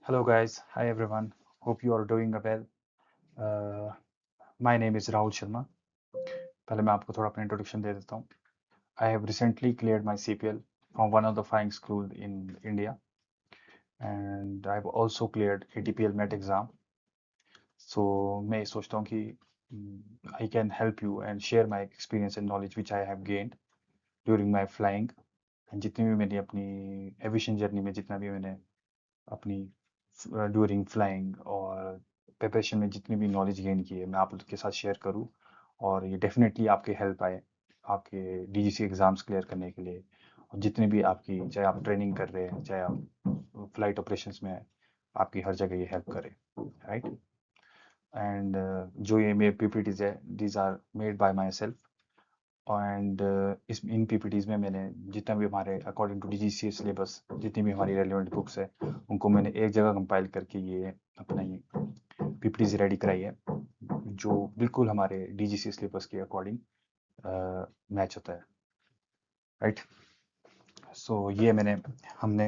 Hello guys, hi everyone. Hope you are doing well. Uh, my name is Rahul Sharma. पहले मैं आपको थोड़ा अपना इंट्रोडक्शन दे देता हूँ. I have recently cleared my CPL from one of the flying school in India, and I've also cleared ATPL MET exam. So मैं सोचता हूँ कि I can help you and share my experience and knowledge which I have gained during my flying. And जितनी भी मैंने अपनी aviation journey में जितना भी मैंने अपनी ड्यूरिंग फ्लाइंग और प्रिपरेशन में जितनी भी नॉलेज गेन की है मैं आप लोग के साथ शेयर करूं और ये डेफिनेटली आपके हेल्प आए आपके डीजीसी एग्जाम्स क्लियर करने के लिए और जितने भी आपकी चाहे आप ट्रेनिंग कर रहे हैं चाहे आप फ्लाइट ऑपरेशंस में हैं आपकी हर जगह ये हेल्प करे राइट एंड जो ये मेरे पीपीटीज है these are made by myself and इस इन पीपीटीज में मैंने जितना भी हमारे अकॉर्डिंग टू डीजीसी सिलेबस जितनी भी हमारी रेलिवेंट बुक्स है उनको मैंने एक जगह कंपाइल करके ये अपना ये पीपीटीज रेडी कराई है जो बिल्कुल हमारे डीजीसी सिलेबस के अकॉर्डिंग मैच होता है राइट. सो ये हमने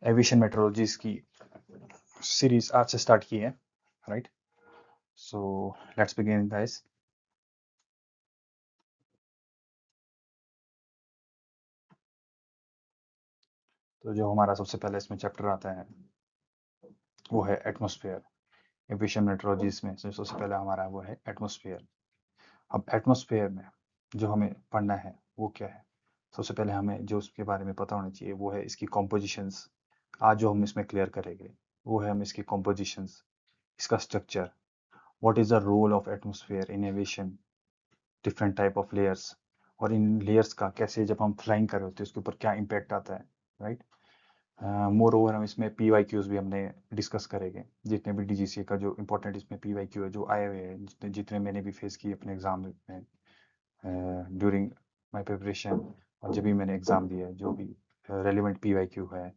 एविएशन मेट्रोलॉजीज की सीरीज आज से स्टार्ट की है right. So let's begin guys. तो जो हमारा सबसे पहले इसमें चैप्टर आता है वो है एटमॉस्फेयर. एविएशन मेट्रोलॉजीज में सबसे पहले हमारा वो है एटमॉस्फेयर. अब एटमॉस्फेयर में जो हमें पढ़ना है वो क्या है. सबसे पहले हमें जो उसके बारे में पता होना चाहिए वो है इसकी कॉम्पोजिशंस. आज जो हम इसमें क्लियर करेंगे वो है हम इसकी कॉम्पोजिशंस, इसका structure, what is the role of atmosphere in aviation, different type of layers और इन लेयर्स का कैसे जब हम फ्लाइंग कर रहे होते हैं उसके ऊपर क्या इम्पैक्ट आता है राइट. मोर ओवर हम इसमें पी वाई क्यूज भी हमने डिस्कस करेंगे. जितने भी डीजीसी का जो इंपॉर्टेंट इसमें पी वाई क्यू है जो आए हुए हैं जितने मैंने भी फेस किए अपने एग्जाम में ड्यूरिंग माय प्रिपरेशन और जब भी मैंने एग्जाम दिया है जो भी रेलिवेंट पी वाई क्यू है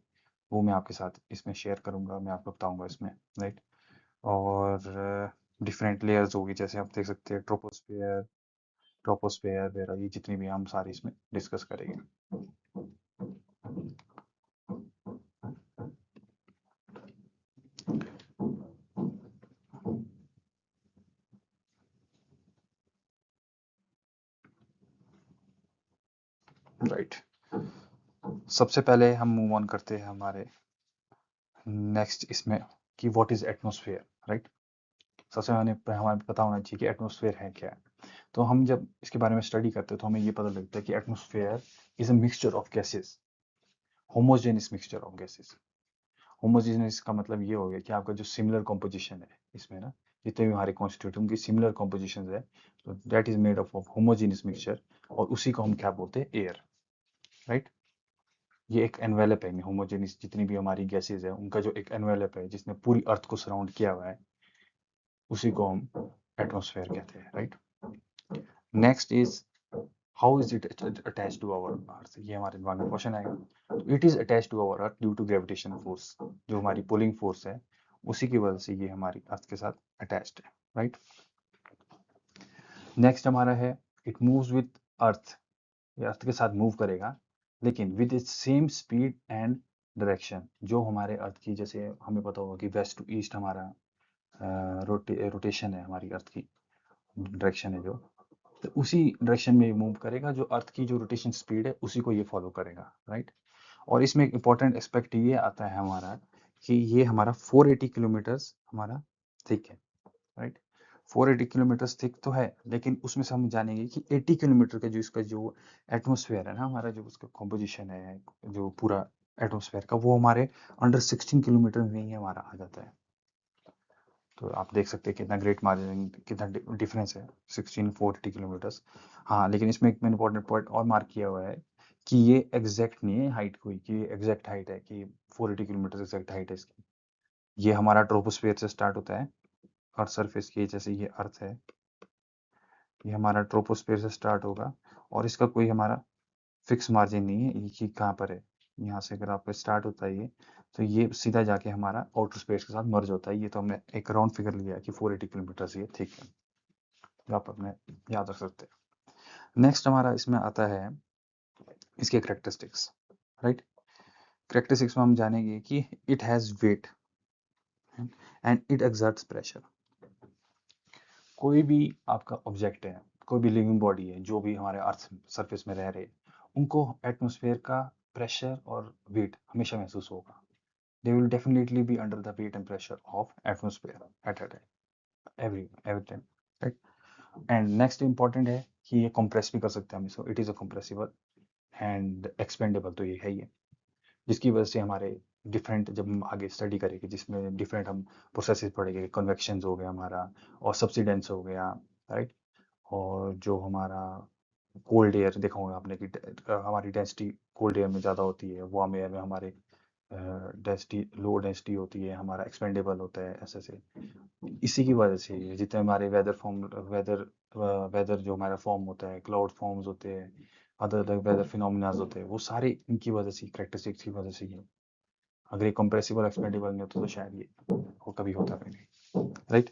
वो मैं आपके साथ इसमें शेयर करूंगा. मैं आपको बताऊंगा इसमें राइट. और डिफरेंट लेयर्स होगी जैसे आप देख सकते हैं ट्रोपोस्फेयर वगैरह ये जितनी भी हम सारी इसमें डिस्कस करेंगे राइट. सबसे पहले हम मूव ऑन करते हैं हमारे नेक्स्ट इसमें कि व्हाट इज एटमॉस्फेयर राइट. सबसे हमें पता होना चाहिए कि एटमॉस्फेयर है क्या. तो हम जब इसके बारे में स्टडी करते हैं तो हमें ये पता लगता है कि atmosphere is a mixture of gases, homogeneous mixture of gases. Homogeneous का मतलब ये हो गया कि आपका जो सिमिलर कॉम्पोजिशन है इसमें ना जितने भी हमारे कॉन्स्टिट्यूट उनकी सिमिलर कॉम्पोजिशन है तो that is made of homogeneous mixture और उसी को हम क्या बोलते हैं एयर राइट. ये एक एनवेलप है होमोजेनियस जितनी भी हमारी गैसेज है उनका जो एक एनवेलप है जिसने पूरी अर्थ को सराउंड किया हुआ है उसी को हम एटमॉस्फेयर कहते हैं right. Next is how is it attach to our earth. ये हमारे दिमाग में क्वेश्चन आएगा. तो it is attach to our earth due to gravitation force. जो हमारी पुलिंग फोर्स है उसी की वजह से ये हमारी अर्थ के साथ अटैच्ड है राइट. नेक्स्ट हमारा है इट मूव्स विद अर्थ. ये अर्थ के साथ मूव करेगा लेकिन with its same speed and direction. जो हमारे अर्थ की जैसे हमें पता होगा कि वेस्ट टू ईस्ट हमारा रोटेशन है हमारी अर्थ की डायरेक्शन है जो तो उसी डायरेक्शन में मूव करेगा. जो अर्थ की जो रोटेशन स्पीड है उसी को ये फॉलो करेगा राइट. और इसमें एक इम्पॉर्टेंट एस्पेक्ट ये आता है हमारा कि ये हमारा 480 किलोमीटर्स हमारा थिक है राइट. 480 किलोमीटर्स थिक तो है लेकिन उसमें से हम जानेंगे कि 80 किलोमीटर का जो इसका जो एटमॉस्फेयर है ना हमारा जो उसका कॉम्पोजिशन है जो पूरा एटमॉस्फेयर का वो हमारे अंडर 16 किलोमीटर में ही हमारा आ जाता है. तो आप देख सकते हैं कितना ग्रेट मार्जिन कितना डिफरेंस है 1640 किलोमीटर्स. हाँ लेकिन इसमें एक इम्पोर्टेंट पॉइंट और मार्क किया हुआ है कि ये एग्जैक्ट नहीं है हाइट कोई कि एग्जैक्ट हाइट है कि 480 किलोमीटर एग्जैक्ट हाइट है इसकी. ये हमारा ट्रोपोस्फेयर से स्टार्ट होता है अर्थ सरफेस की जैसे ये अर्थ है ये हमारा ट्रोपोस्फेयर से स्टार्ट होगा और इसका कोई हमारा फिक्स मार्जिन नहीं है ये कि कहाँ पर है. यहाँ से अगर आपका स्टार्ट होता है ये तो ये सीधा जाके हमारा आउटर स्पेस के साथ मर्ज होता है. ये तो हमने एक राउंड फिगर लिया है कि 480 किलोमीटर ये ठीक है जो आप अपने याद रख सकते हैं. नेक्स्ट हमारा इसमें आता है इसके करेक्टरिस्टिक्स राइट. कैरेक्टरिस्टिक्स में हम जानेंगे कि it has wait and it exerts pressure. कोई भी आपका ऑब्जेक्ट है, कोई भी लिविंग बॉडी है, जो भी हमारे अर्थ सरफेस में रह रहे, उनको एटमॉस्फेयर का प्रेशर और वेट हमेशा महसूस होगा। They will definitely be under the weight and pressure of atmosphere at a time, every time, right? And next important है कि ये compress भी कर सकते हैं हम इसको, it is a compressible and expandable, तो ये है ही है, जिसकी वजह से हमारे डिफरेंट, जब हम आगे स्टडी करेंगे जिसमें डिफरेंट हम प्रोसेसेस पढ़ेंगे, कन्वेक्शंस हो गया हमारा और सब्सिडेंस हो गया, राइट? और जो हमारा कोल्ड एयर देखा होगा आपने कि हमारी डेंसिटी कोल्ड एयर में ज़्यादा होती है, वार्म एयर में हमारे डेंसिटी लो डेंसिटी होती है, हमारा एक्सपेंडेबल होता है, ऐसे से इसी की वजह से ये जितने हमारे वेदर जो हमारा फॉर्म होता है, क्लाउड फॉर्म्स होते हैं, अदर अलग वेदर फिनोमिनाज होते हैं, वो सारे इनकी वजह से, कैरेक्टरिस्टिक्स की वजह से ही है। अगर ये कंप्रेसिबल एक्सपेंडेबल नहीं होता तो शायद ये कभी होता भी नहीं, राइट?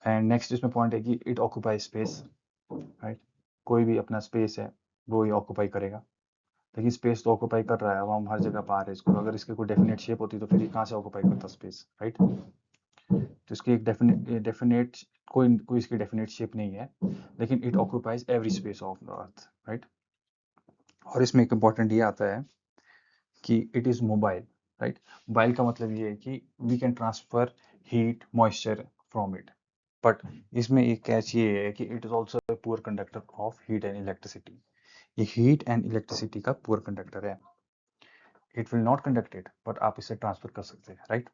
एंड नेक्स्ट इसमें पॉइंट है कि इट ऑक्यूपाई स्पेस, राइट? कोई भी अपना स्पेस है वो ये ऑक्यूपाई करेगा, लेकिन स्पेस तो ऑक्यूपाई कर रहा है, अब हम हर जगह पा रहे हैं इसको, अगर इसकी कोई डेफिनेट शेप होती तो फिर ये कहाँ से ऑक्यूपाई करता स्पेस, राइट? तो इसकी एक डेफिनेट कोई इसकी डेफिनेट शेप नहीं है, लेकिन it occupies every space of the earth, right? और इसमें एक इम्पॉर्टेंट ये आता है कि it is mobile, right? Mobile का मतलब ये है कि we can transfer heat moisture from it, but इसमें एक कैच ये है कि it is also a poor conductor of heat and electricity. ये हीट एंड इलेक्ट्रिसिटी का पुअर कंडक्टर है, it will not conduct it, but आप इसे ट्रांसफर कर सकते हैं, राइट?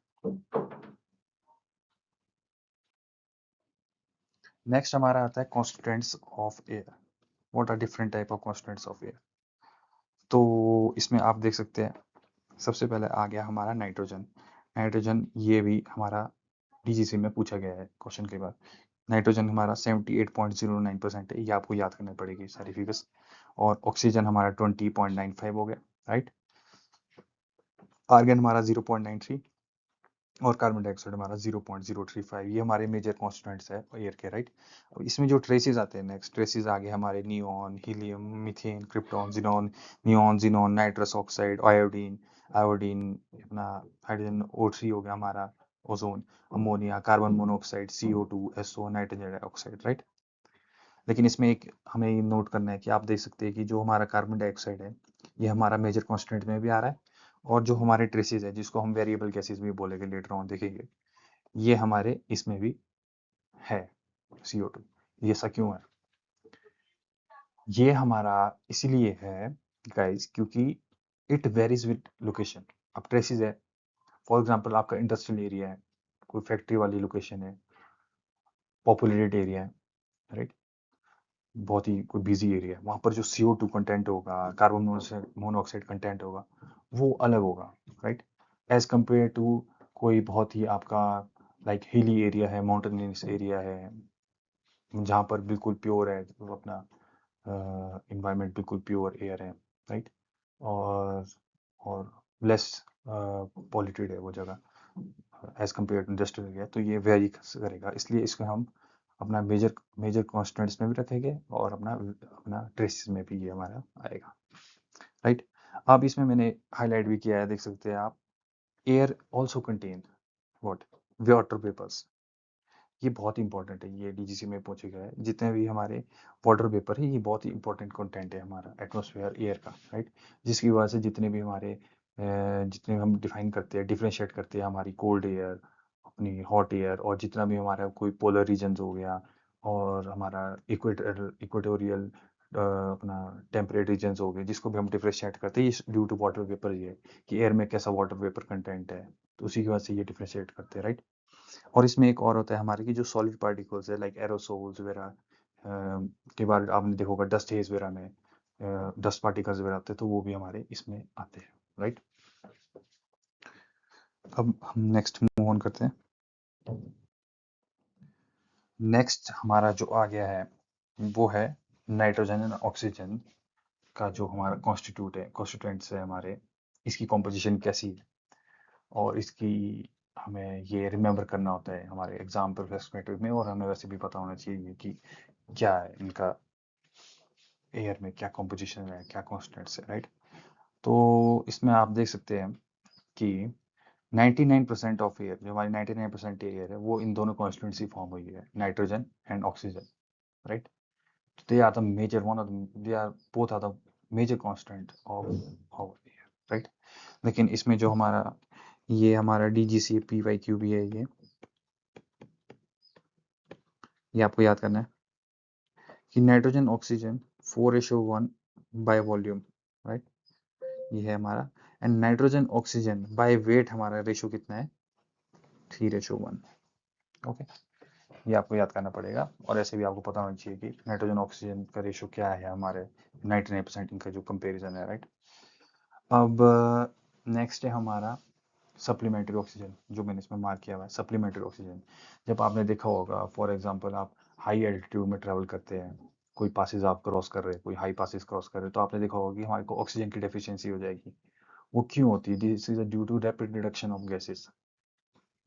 नेक्स्ट हमारा आता है constituents of air. What are different type of constituents of air? तो इसमें आप देख सकते हैं, सबसे पहले आ गया हमारा नाइट्रोजन। नाइट्रोजन ये भी हमारा डीजीसी में पूछा गया है क्वेश्चन के बाद। नाइट्रोजन हमारा 78.09% है, ये आपको याद करना पड़ेगी सारी फिगर्स। और ऑक्सीजन हमारा 20.95 हो गया, राइट? आर्गन हमारा 0.93 और कार्बन डाइऑक्साइड हमारा 0.035। ये हमारे मेजर कॉन्स्टिट्यूएंट्स है एयर के, राइट? अब इसमें जो ट्रेसेस आते हैं, नेक्स्ट ट्रेसेस आगे हमारे neon, helium, methane, krypton, xenon, neon, nitrous oxide, iodine, iodine अपना हाइड्रोजन O3 हो गया हमारा, ozone, ammonia, carbon monoxide, CO2, SO, nitrogen dioxide, right? लेकिन इसमें एक हमें नोट करना है कि आप देख सकते हैं कि जो हमारा कार्बन डाइऑक्साइड है, ये हमारा मेजर कॉन्स्टेंट में भी आ रहा है, और जो हमारे ट्रेसेस है जिसको हम वेरिएबल गैसेस भी बोलेंगे लेटर ऑन देखेंगे, ये हमारे इसमें भी है CO2। ये ऐसा क्यों है? ये हमारा इसीलिए है गाइस क्योंकि इट वेरीज विद लोकेशन। अब ट्रेसेस है, फॉर एग्जांपल आपका इंडस्ट्रियल एरिया है, कोई फैक्ट्री वाली लोकेशन है, पॉपुलेटेड एरिया है, राइट? बहुत ही कोई बिजी एरिया है, वहाँ पर जो CO2 कंटेंट होगा, कार्बन मोनोऑक्साइड कंटेंट होगा, वो अलग होगा, राइट? एज कम्पेयर टू कोई बहुत ही आपका लाइक हिली एरिया है, माउंटेनियस एरिया है, जहाँ पर बिल्कुल प्योर है, तो अपना इन्वायरमेंट बिल्कुल प्योर एयर है, राइट? और और लेस पॉल्यूटेड है वो जगह as compare to industrial area, तो ये वेरी करेगा, इसलिए इसको हम अपना मेजर कॉन्स्टेंट्स में भी रखेंगे और अपना अपना ट्रेसेस में भी ये हमारा आएगा, राइट? अब इसमें मैंने हाईलाइट भी किया है, देख सकते हैं आप, air also contain what, water vapours. ये बहुत इंपॉर्टेंट है, ये डीजीसी में पूछे गए हैं, जितने भी हमारे वाटर वेपर है, ये बहुत ही इंपॉर्टेंट कंटेंट है हमारा एटमॉस्फेयर एयर का, राइट? जिसकी वजह से जितने भी हमारे जितने हम डिफाइन करते हैं, डिफ्रेंशिएट करते हैं हमारी कोल्ड एयर, अपनी हॉट एयर, और जितना भी हमारा कोई पोलर रीजन हो गया, और हमारा इक्वेटोरियल अपना टेम्परेट रीजन हो गए, जिसको भी हम डिफ्रेंशिएट करते हैं, ये ड्यू टू वाटर वेपर ही है कि एयर में कैसा वाटर वेपर कंटेंट है, तो उसी की वजह से ये डिफ्रेंशिएट करते हैं, राइट? और इसमें एक और होता है हमारे की जो सॉलिड पार्टिकल्स है, लाइक एरोसोल्स वगैरह, कई बार आपने देखा होगा डस्ट हेज वगैरह में डस्ट पार्टिकल्स वगैरह आते हैं, तो वो भी हमारे इसमें आते हैं, राइट? अब हम नेक्स्ट मूव ऑन करते हैं। नेक्स्ट हमारा जो आ गया है वो है नाइट्रोजन एंड ऑक्सीजन का जो हमारा कॉन्स्टिट्यूएंट्स है हमारे, इसकी कॉम्पोजिशन कैसी है, और इसकी हमें ये रिमेम्बर करना होता है हमारे एग्जाम पर्सपेक्टिव में, और हमें वैसे भी पता होना चाहिए कि क्या है इनका एयर में क्या कॉम्पोजिशन है, क्या कॉन्स्टेंट्स है, राइट? तो इसमें आप देख सकते हैं कि 99% ऑफ एयर, जो हमारी 99% एयर है, वो इन दोनों कॉन्स्टिट्यूंट से फॉर्म हुई है, nitrogen and oxygen, right? They are the major one of they are both are the major constant of our air, right? लेकिन इसमें जो हमारा ये हमारा DGC PYQ भी है, ये आपको याद करना है कि nitrogen oxygen 4:1 by volume, right? ये है हमारा, and nitrogen oxygen by weight हमारा रेशो कितना है, 3:1। ओके, ये आपको याद करना पड़ेगा, और ऐसे भी आपको पता होना चाहिए कि नाइट्रोजन ऑक्सीजन का रेशो क्या है हमारे 99% इनका जो कंपेरिजन है, राइट? अब नेक्स्ट है हमारा सप्लीमेंट्री ऑक्सीजन, जो मैंने इसमें मार्क किया हुआ है, सप्लीमेंट्री ऑक्सीजन। जब आपने देखा होगा, फॉर एग्जांपल आप हाई एल्टीट्यूड में ट्रैवल करते हैं, कोई पासेस आप क्रॉस कर रहे हैं, कोई हाई पासेस क्रॉस कर रहे हैं, तो आपने देखा होगा कि हमारे को ऑक्सीजन की डेफिशिएंसी हो जाएगी। वो क्यों होती है? This is due to rapid reduction of gases,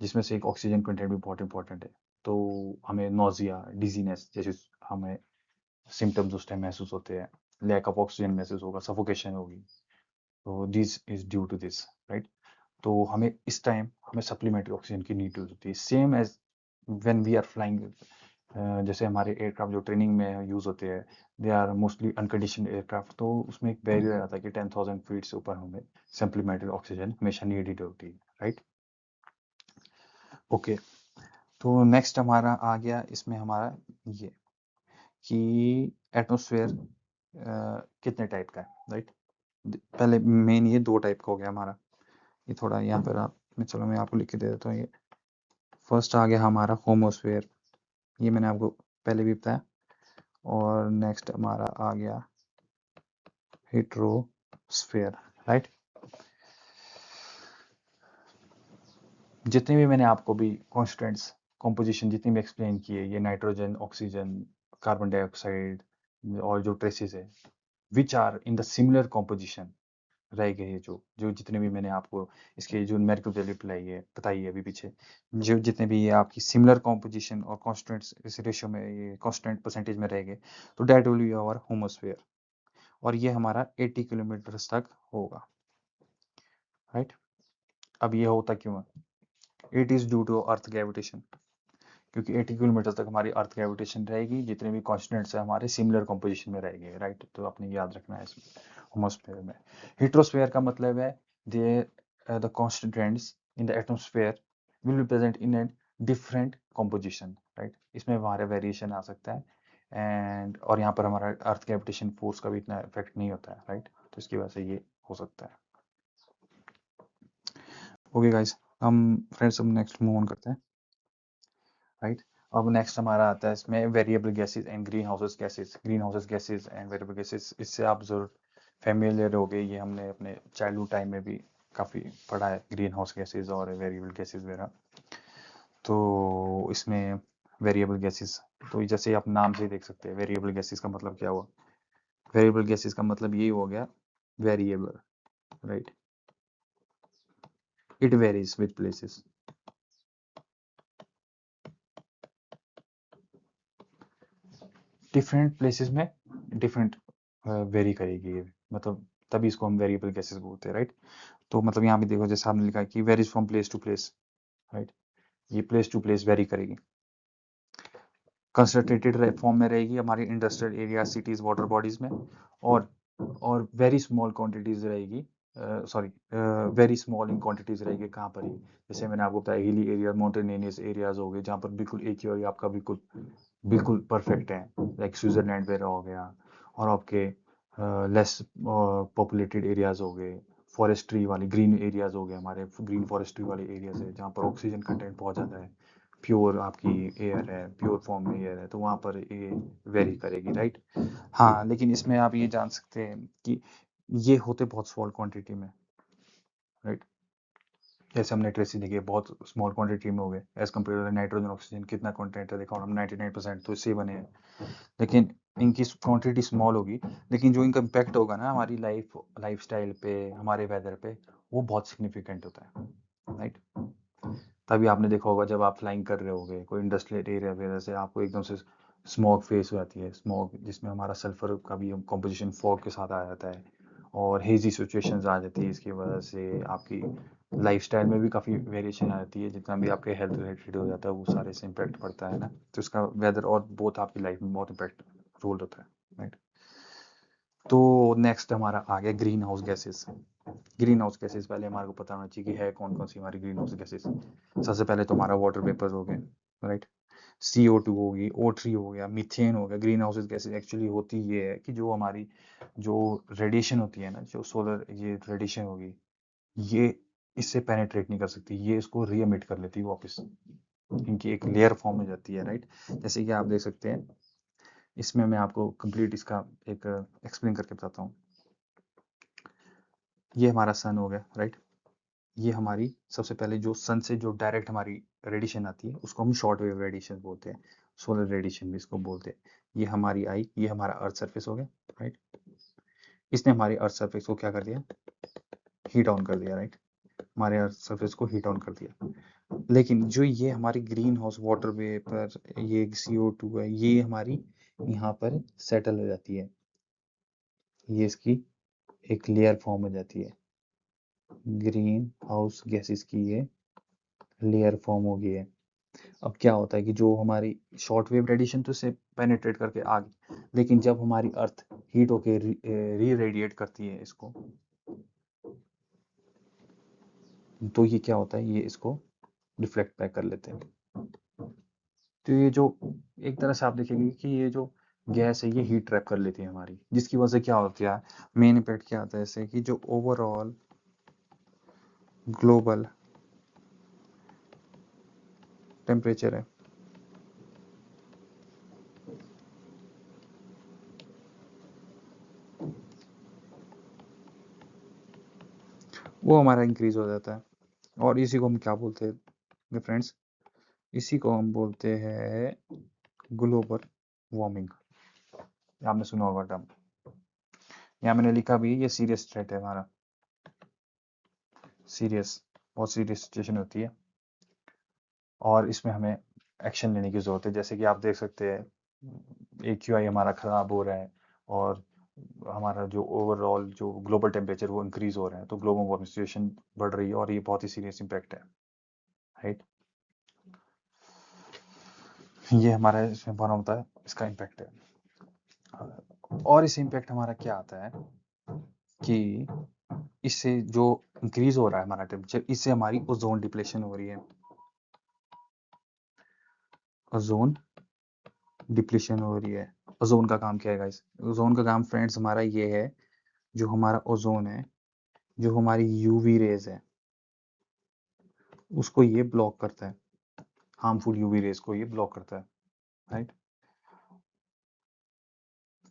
जिसमें से एक ऑक्सीजन कंटेंट भी बहुत इंपॉर्टेंट है। तो हमें नोजिया, डिजीनेस जैसे हमें सिम्टम्स उस टाइम महसूस होते हैं, लैक ऑफ ऑक्सीजन महसूस होगा, सफोकेशन होगी, तो this is due to this, right? तो हमें इस टाइम हमें सप्लीमेंट्री ऑक्सीजन की नीड होती है, same as when we are flying. जैसे हमारे एयरक्राफ्ट जो ट्रेनिंग में यूज होते हैं, they are mostly unconditioned aircraft, तो उसमें एक बैरियर आता है कि 10,000 फीट से ऊपर हमें सप्लीमेंट्री ऑक्सीजन हमेशा नीडेड होती है, राइट? ओके, तो नेक्स्ट हमारा आ गया इसमें हमारा ये कि एटमॉस्फेयर कितने टाइप का है, राइट? पहले मेन ये 2 टाइप का हो गया हमारा, ये थोड़ा यहाँ पर आप, चलो मैं आपको लिख के दे देता हूँ। ये फर्स्ट आ गया हमारा होमोस्फेयर, ये मैंने आपको पहले भी बताया, और नेक्स्ट हमारा आ गया हेट्रोस्फेयर, राइट? जितने भी मैंने आपको भी कॉन्स्टेंट्स कॉम्पोजिशन जितनी भी एक्सप्लेन की है, ये नाइट्रोजन, ऑक्सीजन, कार्बन डाइऑक्साइड और जो ट्रेसेस है, which are in the similar composition रह गए, जो जो जितने भी मैंने आपको इसके जो न्यूमेरिकल वैल्यू बताई है अभी पीछे, जो जितने भी ये आपकी सिमिलर कॉम्पोजिशन और कॉन्स्टेंट्स इस रेशियो में, ये कॉन्स्टेंट परसेंटेज में रह गए, तो that will be our homosphere, और ये हमारा 80 किलोमीटर तक होगा, राइट? अब ये होता क्यों है? It is due to earth gravitation, क्योंकि 80 किलोमीटर तक हमारी अर्थ ग्रेविटेशन रहेगी, जितने भी कॉन्स्टेंट्स है हमारे सिमिलर कॉम्पोजिशन में रहेंगे, राइट? तो आपने याद रखना है इसमें होमोस्फेयर में। हेट्रोस्फेयर का मतलब है they the constants in the atmosphere will be present in a different composition, right? इसमें हमारे वेरिएशन आ सकता है, एंड और यहाँ पर हमारा अर्थ ग्रेविटेशन फोर्स का भी इतना इफेक्ट नहीं होता है, राइट? तो इसकी वजह से ये हो सकता है। ओके गाइस, हम फ्रेंड्स अब नेक्स्ट मूव ऑन करते हैं, राइट? अब नेक्स्ट हमारा आता है इसमें variable gases and green houses gases and variable gases. इससे आप जरूर फेमिलियर हो गए, ये हमने अपने चाइल्डहुड टाइम में भी काफ़ी पढ़ा है, ग्रीन हाउस गैसेस और वेरिएबल गैसेस वगैरह। तो इसमें वेरिएबल गैसेस, तो जैसे आप नाम से ही देख सकते हैं, वेरिएबल गैसेस का मतलब क्या हुआ? वेरिएबल गैसेस का मतलब यही हो गया, variable, right? It varies with places. Different places में डिफरेंट वेरी करेगी ये, मतलब तभी इसको हम वेरिएबल गैसेस बोलते हैं, राइट? तो मतलब यहाँ भी देखो, जैसे आपने लिखा है कि varies from place to place, right? ये प्लेस टू प्लेस वेरी करेगी। कंसंट्रेटेड फॉर्म में रहेगी हमारी industrial area, cities, water bodies में, और वेरी स्मॉल क्वांटिटीज रहेगी, sorry very small in quantities रहेगी कहाँ पर ही, जैसे मैंने आपको बताया हिली एरिया, माउंटेनियस एरियाज हो गए, जहाँ पर बिल्कुल एक ही एरिया आपका बिल्कुल बिल्कुल परफेक्ट है, लाइक स्विट्जरलैंड वगैरह हो गया, और आपके लेस पॉपुलेटेड एरियाज हो गए, फॉरेस्ट्री वाले ग्रीन एरियाज हो गए, हमारे ग्रीन फॉरेस्ट्री वाले एरियाज है, जहाँ पर ऑक्सीजन कंटेंट बहुत ज़्यादा है, प्योर आपकी एयर है, प्योर फॉर्म में एयर है, तो वहाँ पर ये वेरी करेगी, राइट? हाँ, लेकिन इसमें आप ये जान सकते हैं कि ये होते बहुत स्मॉल क्वांटिटी में, राइट? जैसे हमने ट्रेसी देखी है, बहुत स्मॉल क्वांटिटी में हो गए, as compare to nitrogen oxygen कितना कंटेंट है, देखा हम 99% तो इससे बने हैं, लेकिन इनकी क्वांटिटी स्मॉल होगी, लेकिन जो इनका इम्पैक्ट होगा ना हमारी लाइफ स्टाइल पे, हमारे वेदर पे, वो बहुत सिग्निफिकेंट होता है, राइट? तभी आपने देखा होगा जब आप फ्लाइंग कर रहे होगे कोई इंडस्ट्रियल एरिया वगैरह से, आपको एकदम से स्मॉग फेस हो जाती है, स्मॉग जिसमें हमारा सल्फर का भी कॉम्पोजिशन फॉग के साथ आ जाता है, और हेजी सिचुएशंस आ जाती है। इसकी वजह से आपकी लाइफस्टाइल में भी काफ़ी वेरिएशन आ जाती है। जितना भी आपके हेल्थ रिलेटेड हो जाता है वो सारे से इम्पैक्ट पड़ता है ना। तो इसका वेदर और बहुत आपकी लाइफ में बहुत इम्पैक्ट रोल होता है, राइट। तो नेक्स्ट हमारा आ गया green house gases. Green house gases पहले हमारे को पता होना चाहिए कि है कौन कौन सी हमारी ग्रीन हाउस गैसेस। सबसे पहले तो हमारा वाटर वेपर्स हो गए, राइट। CO2 होगी, O3 हो गया, मीथेन हो गया। ग्रीन हाउस गैसेस एक्चुअली होती ये है कि जो हमारी जो रेडिएशन होती है ना, जो सोलर ये रेडिएशन होगी, ये इससे पेनिट्रेट नहीं कर सकती, ये इसको री एमिट कर लेती है वापस। इनकी एक लेयर फॉर्म हो जाती है, राइट। जैसे कि आप देख सकते हैं, इसमें मैं आपको कंप्लीट इसका एक एक्सप्लेन करके बताता हूँ। ये हमारा सन हो गया, राइट। ये हमारी सबसे पहले जो सन से जो डायरेक्ट हमारी रेडिएशन आती है उसको हम शॉर्ट वेव रेडिएशन बोलते हैं, सोलर रेडिएशन भी इसको बोलते हैं। ये हमारी आई, ये हमारा अर्थ सरफेस हो गया, राइट। इसने हमारी अर्थ सरफेस को क्या कर दिया, हीट ऑन कर दिया, राइट। हमारे अर्थ सरफेस को हीट ऑन कर दिया। लेकिन जो ये हमारी ग्रीन हाउस वाटर वेपर, ये CO2 है, ये हमारी यहाँ पर सेटल हो जाती है। ये इसकी एक लेयर फॉर्म हो जाती है। ग्रीन हाउस गैसेस की ये लेयर फॉर्म हो गई है। अब क्या होता है कि जो हमारी शॉर्ट वेव रेडिएशन तो इससे पेनिट्रेट करके आ गई, लेकिन जब हमारी अर्थ हीट होके री रेडिएट करती है इसको, तो ये क्या होता है, ये इसको रिफ्लेक्ट बैक कर लेते हैं। तो ये जो एक तरह से आप देखेंगे कि ये जो गैस है ये हीट ट्रैप कर लेती है हमारी, जिसकी वजह से क्या होती है, मेन इम्पैक्ट क्या आता है इससे कि जो ओवरऑल ग्लोबल टेम्परेचर है वो हमारा इंक्रीज हो जाता है। और इसी को हम क्या बोलते हैं फ्रेंड्स, इसी को हम बोलते हैं ग्लोबल वार्मिंग। आपने सुना होगा टर्म। यहाँ मैंने लिखा भी, ये सीरियस थ्रेट है हमारा, सीरियस, बहुत सीरियस सिचुएशन होती है और इसमें हमें एक्शन लेने की जरूरत है। जैसे कि आप देख सकते हैं AQI हमारा खराब हो रहा है और हमारा जो ओवरऑल जो ग्लोबल टेम्परेचर वो इंक्रीज हो रहा है, तो ग्लोबल वार्मिंग सिचुएशन बढ़ रही है और ये बहुत ही सीरियस इम्पैक्ट है, राइट। ये हमारा इसमें बना होता है, इसका इम्पैक्ट है। और इस इम्पैक्ट हमारा क्या आता है कि इससे जो इंक्रीज हो रहा है हमारा टेम्परेचर, इससे हमारी ओजोन डिप्लेशन हो रही है। ओजोन डिप्लेशन हो रही है। ओजोन का काम क्या है गाइस, ओजोन का काम फ्रेंड्स हमारा ये है, जो हमारा ओजोन है, जो हमारी यूवी रेज है, उसको ये ब्लॉक करता है। हार्मफुल यूवी रेज को ये ब्लॉक करता है, राइट।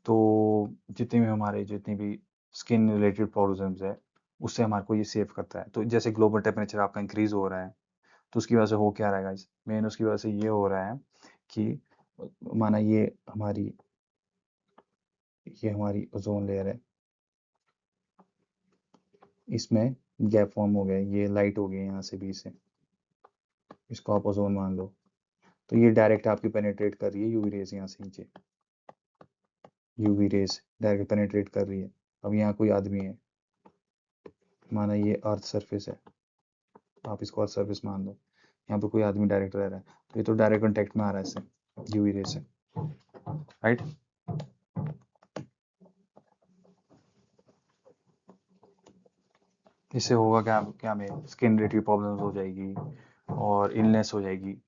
तो जितने भी हमारे जितनी भी स्किन रिलेटेड प्रॉब्लम्स है, उससे हमारे को ये सेव करता है। तो जैसे ग्लोबल टेम्परेचर आपका इंक्रीज हो रहा है, तो उसकी वजह से हो क्या रहा है गाइस, मेन उसकी वजह से ये हो रहा है कि माना ये हमारी ओजोन लेयर है, इसमें गैप फॉर्म हो गया, ये लाइट हो गई यहाँ से भी से, इसको आप ओजोन मान लो। तो ये डायरेक्ट आपकी पेनिट्रेट कर रही है यूवी रेज, यहाँ से नीचे यूवी रेज डायरेक्ट पेनिट्रेट कर रही है। अब यहाँ कोई आदमी है, माना ये अर्थ सरफेस है, आप इसको अर्थ सरफेस मान लो, यहाँ पे कोई आदमी डायरेक्ट रह रहा है, तो ये तो डायरेक्ट कॉन्टेक्ट में आ रहा है इससे, यूवी रेज से, राइट। इससे होगा क्या, क्या में स्किन रिलेटेड प्रॉब्लम्स हो जाएगी और इलनेस हो जाएगी,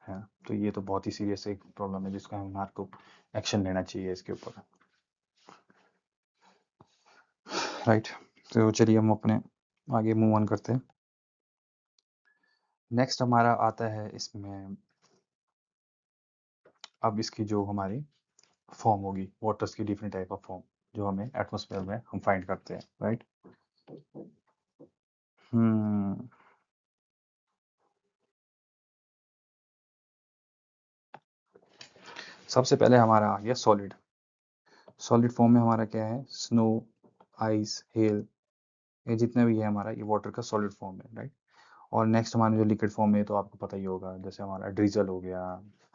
है। तो ये तो बहुत ही सीरियस एक प्रॉब्लम है जिसका हमारे को एक्शन लेना चाहिए इसके ऊपर, राइट। तो चलिए हम अपने आगे मूव ऑन करते हैं। नेक्स्ट हमारा आता है इसमें, अब इसकी जो हमारी फॉर्म होगी, वाटर्स की डिफरेंट टाइप ऑफ फॉर्म जो हमें एटमॉस्फेयर में हम फाइंड करते हैं, राइट। हम्म सबसे पहले हमारा आ गया सॉलिड। सॉलिड फॉर्म में हमारा क्या है, स्नो, आइस, हेल, ये जितने भी है हमारा, ये वाटर का सॉलिड फॉर्म है, राइट। और नेक्स्ट हमारे जो लिक्विड फॉर्म में, तो आपको पता ही होगा, जैसे हमारा ड्रिजल हो गया,